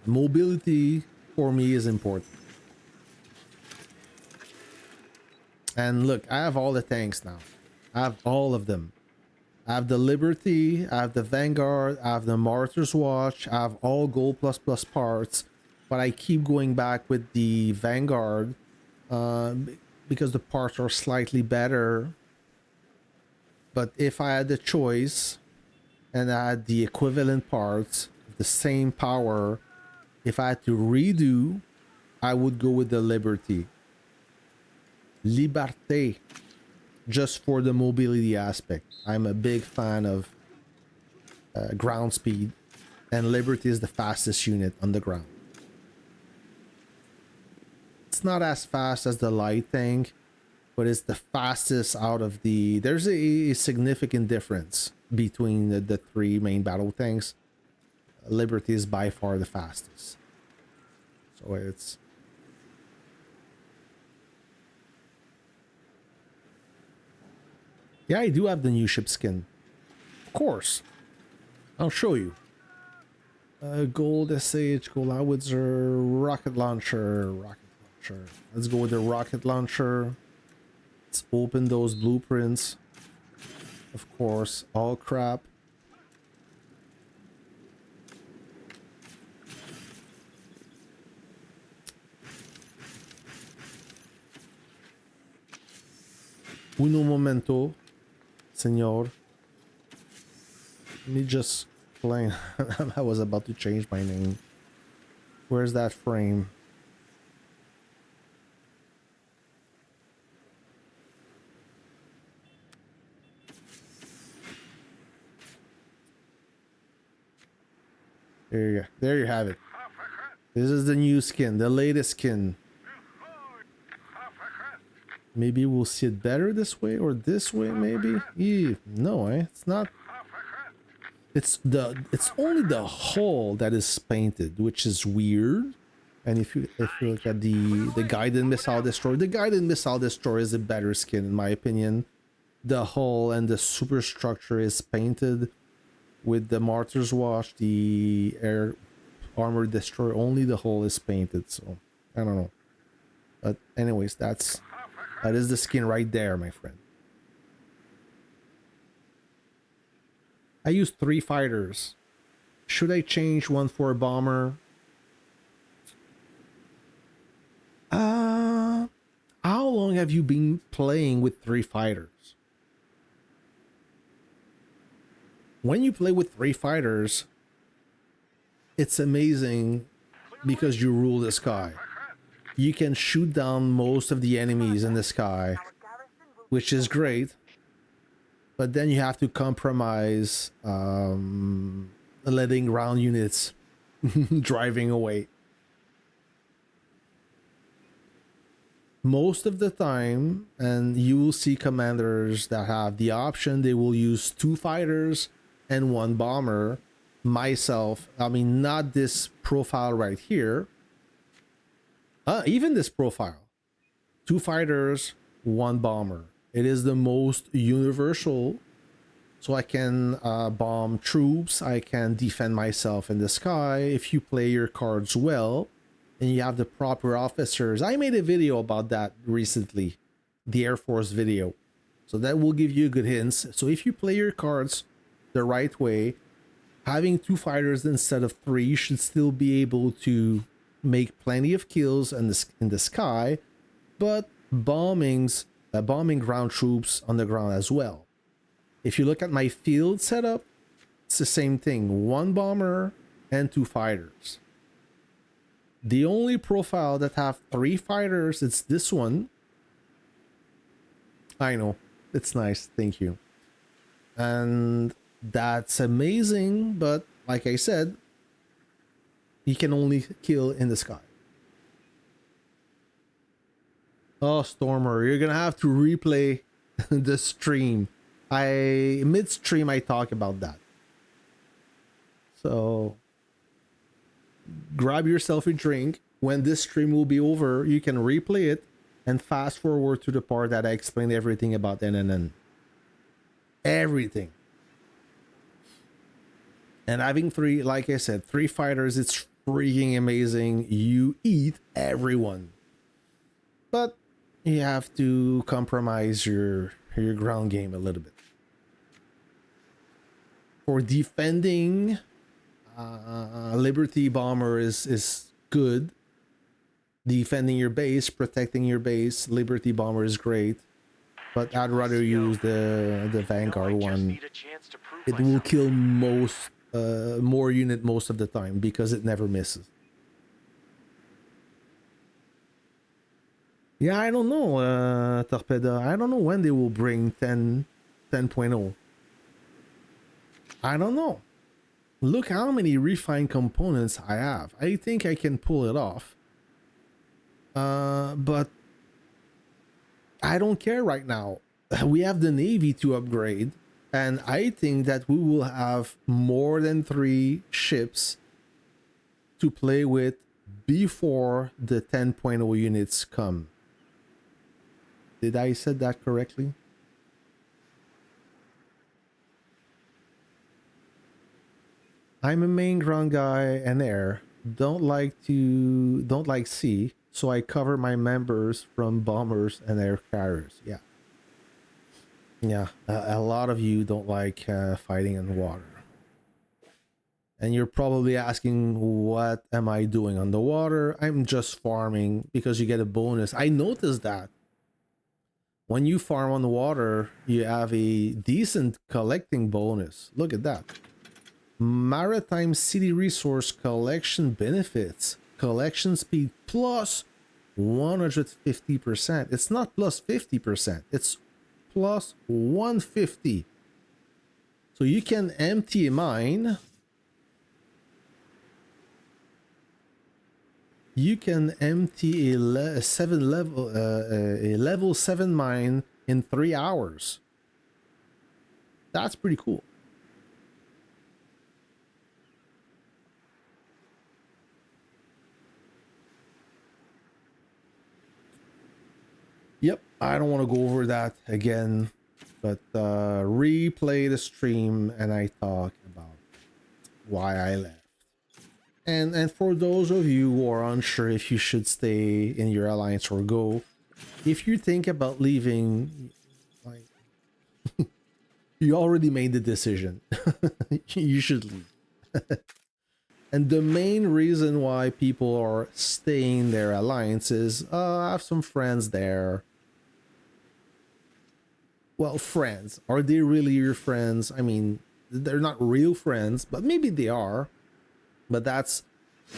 Mobility for me is important. And look, I have all the tanks now. I have all of them. I have the Liberty, I have the Vanguard, I have the Martyr's Watch, I have all Gold++ parts, but I keep going back with the Vanguard because the parts are slightly better. But if I had the choice and I had the equivalent parts, the same power, if I had to redo, I would go with the Liberty. Liberté. Just for the mobility aspect. I'm a big fan of ground speed, and Liberty is the fastest unit on the ground. It's not as fast as the light tank, but it's the fastest out of the... There's a significant difference between the three main battle tanks. Liberty is by far the fastest. So it's... Yeah, I do have the new ship skin. Of course. I'll show you. Gold SH, gold howitzer, rocket launcher, rocket launcher. Let's go with the rocket launcher. Let's open those blueprints. Of course, all crap. Uno momento, senor. Let me just explain. I was about to change my name. Where's that frame? There you go. There you have it. This is the new skin, the latest skin. Maybe we'll see it better this way or this way, maybe? No, it's not. It's only the hull that is painted, which is weird. And if you look at the guided missile destroyer, the guided missile destroyer is a better skin in my opinion. The hull and the superstructure is painted with the martyr's wash. The air armor destroyer, only the hull is painted. So I don't know. But anyways, that is the skin right there, my friend. I used 3 fighters. Should I change one for a bomber? How long have you been playing with 3 fighters? When you play with 3 fighters, it's amazing because you rule the sky. You can shoot down most of the enemies in the sky, which is great. But then you have to compromise letting ground units driving away. Most of the time, and you will see commanders that have the option, they will use 2 fighters and 1 bomber. Myself, I mean, not this profile right here. Even this profile. 2 fighters, 1 bomber. It is the most universal, so I can bomb troops, I can defend myself in the sky. If you play your cards well, and you have the proper officers. I made a video about that recently, the Air Force video. So that will give you good hints. So if you play your cards the right way, having 2 fighters instead of 3, you should still be able to make plenty of kills in the sky, but bombing ground troops on the ground as well. If you look at my field setup, it's the same thing. 1 bomber and 2 fighters. The only profile that have 3 fighters, it's this one. I know, it's nice, thank you. And that's amazing, but like I said, you can only kill in the sky. Oh, Stormer, you're gonna have to replay the stream. Mid-stream I talk about that. So grab yourself a drink. When this stream will be over, you can replay it and fast forward to the part that I explained everything about NNN. Everything. And having 3, like I said, 3 fighters, it's freaking amazing. You eat everyone. But you have to compromise your ground game a little bit. For defending, Liberty Bomber is good. Defending your base, protecting your base, Liberty Bomber is great. But I'd rather use the Vanguard one. It will kill more unit most of the time because it never misses. Yeah, I don't know, Torpeda. I don't know when they will bring 10.0. I don't know. Look how many refined components I have. I think I can pull it off. But I don't care right now. We have the Navy to upgrade. And I think that we will have more than 3 ships to play with before the 10.0 units come. Did I said that correctly? I'm a main ground guy and air. Don't like sea, so I cover my members from bombers and air carriers. Yeah. Yeah, a lot of you don't like fighting in water. And you're probably asking, what am I doing on the water? I'm just farming because you get a bonus. I noticed that when you farm on the water, you have a decent collecting bonus. Look at that. Maritime city resource collection benefits. Collection speed plus 150%. It's not plus 50%. It's plus 150. So you can empty a mine. You can empty a level 7 mine in 3 hours. That's pretty cool. Yep, I don't want to go over that again, but replay the stream and I talk about why I left. And for those of you who are unsure if you should stay in your alliance or go, if you think about leaving, like, you already made the decision. You should leave. And the main reason why people are staying in their alliance is, I have some friends there. Well, friends. Are they really your friends? I mean, they're not real friends, but maybe they are. But that's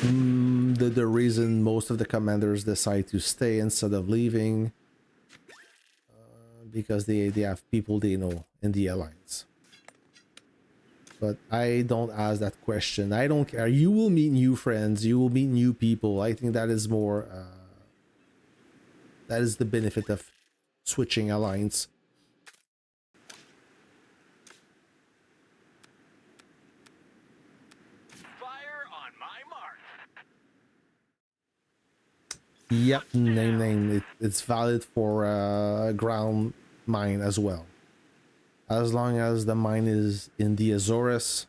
the reason most of the commanders decide to stay instead of leaving. Because they have people they know in the alliance. But I don't ask that question. I don't care. You will meet new friends. You will meet new people. I think that is more... that is the benefit of switching alliance. Fire on my mark. Yep, name. It's valid for ground mine as well. As long as the mine is in the Azores,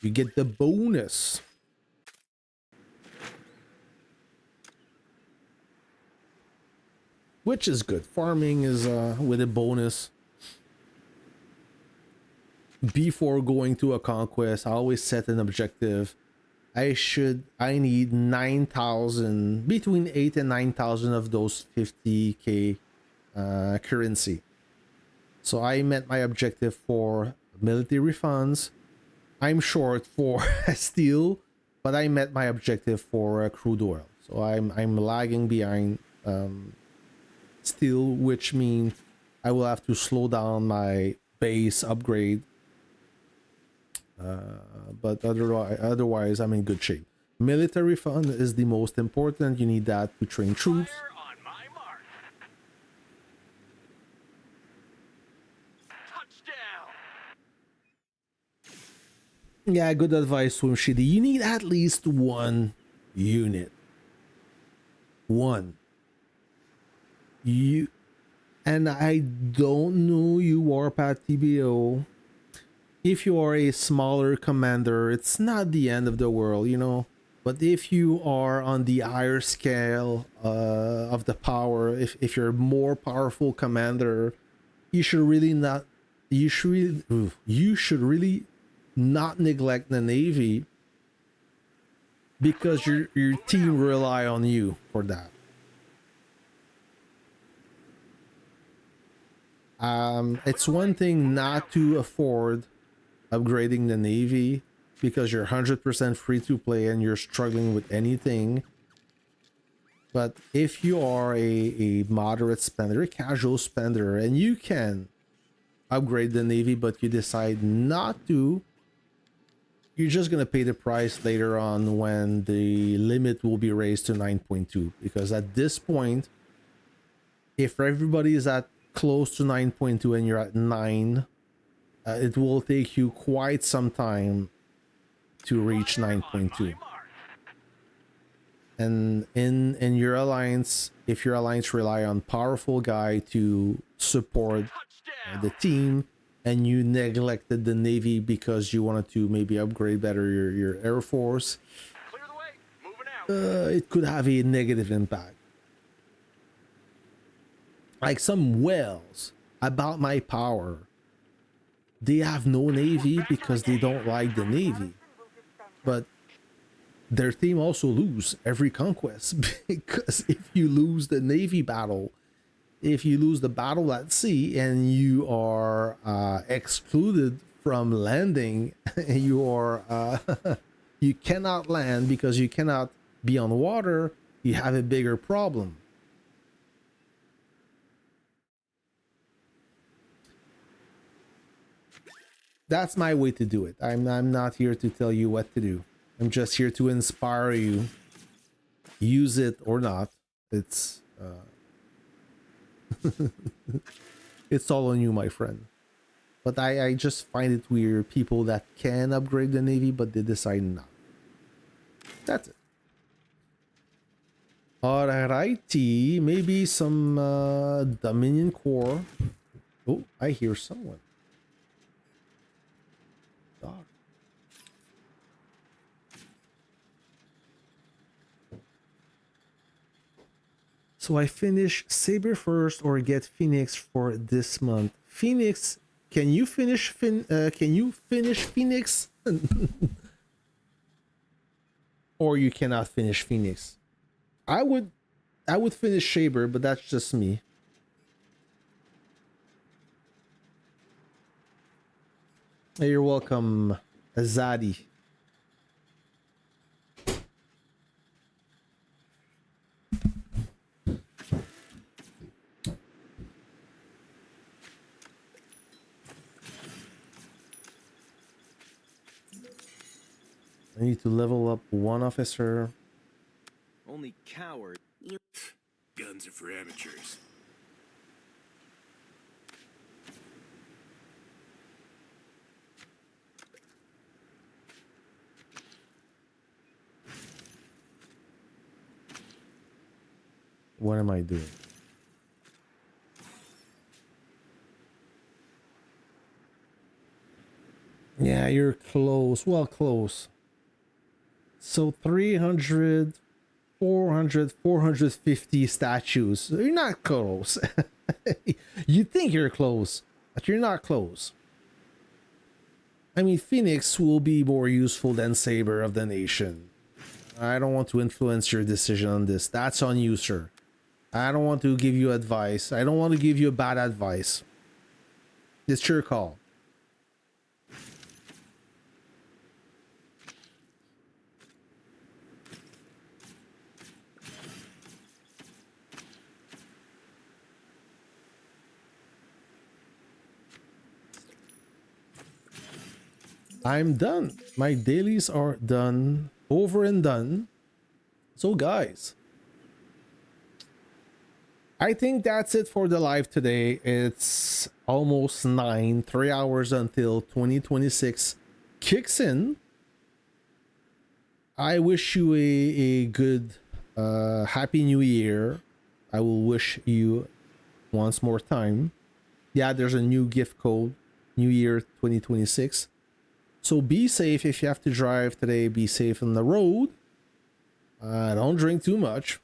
you get the bonus. Which is good. Farming is with a bonus. Before going to a conquest, I always set an objective. I need 9,000, between 8 and 9,000 of those 50k currency. So I met my objective for military funds. I'm short for steel, but I met my objective for crude oil. So I'm lagging behind steel, which means I will have to slow down my base upgrade. But otherwise, I'm in good shape. Military fund is the most important. You need that to train troops. Fire on my mark. Touchdown. Yeah, good advice, Swim Shitty. You need at least one unit. One. And I don't know you, Warpath TBO. If you are a smaller commander, it's not the end of the world, you know. But if you are on the higher scale of the power, if you're a more powerful commander, you should really not. You should really not neglect the Navy, because your team rely on you for that. It's one thing not to afford upgrading the Navy because you're 100% free to play and you're struggling with anything. But if you are a moderate spender, a casual spender, and you can upgrade the Navy, but you decide not to, you're just going to pay the price later on when the limit will be raised to 9.2. Because at this point, if everybody is at close to 9.2 and you're at 9, it will take you quite some time to reach 9.2. And in your alliance, if your alliance rely on powerful guy to support the team, and you neglected the Navy because you wanted to maybe upgrade better your Air Force, Clear the way. Moving out. it could have a negative impact. Like some whales about my power, they have no Navy because they don't like the Navy, but their team also lose every conquest because if you lose the Navy battle, if you lose the battle at sea and you are excluded from landing, you are you cannot land because you cannot be on water, you have a bigger problem. That's my way to do it. I'm not here to tell you what to do. I'm just here to inspire you. Use it or not. It's it's all on you, my friend. But I just find it weird. People that can upgrade the Navy, but they decide not. That's it. Alrighty. Maybe some Dominion Corps. Oh, I hear someone. Dog. So I finish Saber first or get Phoenix for this month. Phoenix, can you finish Phoenix? Or you cannot finish Phoenix. I would finish Saber, but that's just me. Hey, you're welcome, Azadi. I need to level up one officer. Only coward. Guns are for amateurs. What am I doing? Yeah, you're close. Well, close. So 300, 400, 450 statues. You're not close. You think you're close, but you're not close. I mean, Phoenix will be more useful than Saber of the Nation. I don't want to influence your decision on this. That's on you, sir. I don't want to give you advice. I don't want to give you bad advice. It's your call. I'm done. My dailies are done. Over and done. So guys, I think that's it for the live today. It's almost 9, 3 hours until 2026 kicks in. I wish you a good happy new year. I will wish you once more time. Yeah, there's a new gift code, New Year 2026. So be safe if you have to drive today. Be safe on the road. Don't drink too much.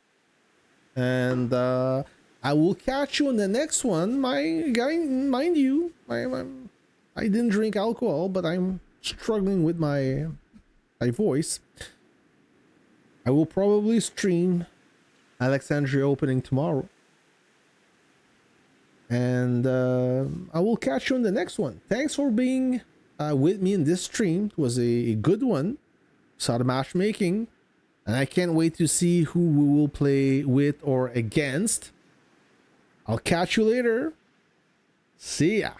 And I will catch you in the next one. My guy, mind you, I didn't drink alcohol, but I'm struggling with my voice. I will probably stream Alexandria opening tomorrow. And I will catch you in the next one. Thanks for being with me in this stream. It was a good one. Saw the matchmaking. And I can't wait to see who we will play with or against. I'll catch you later. See ya.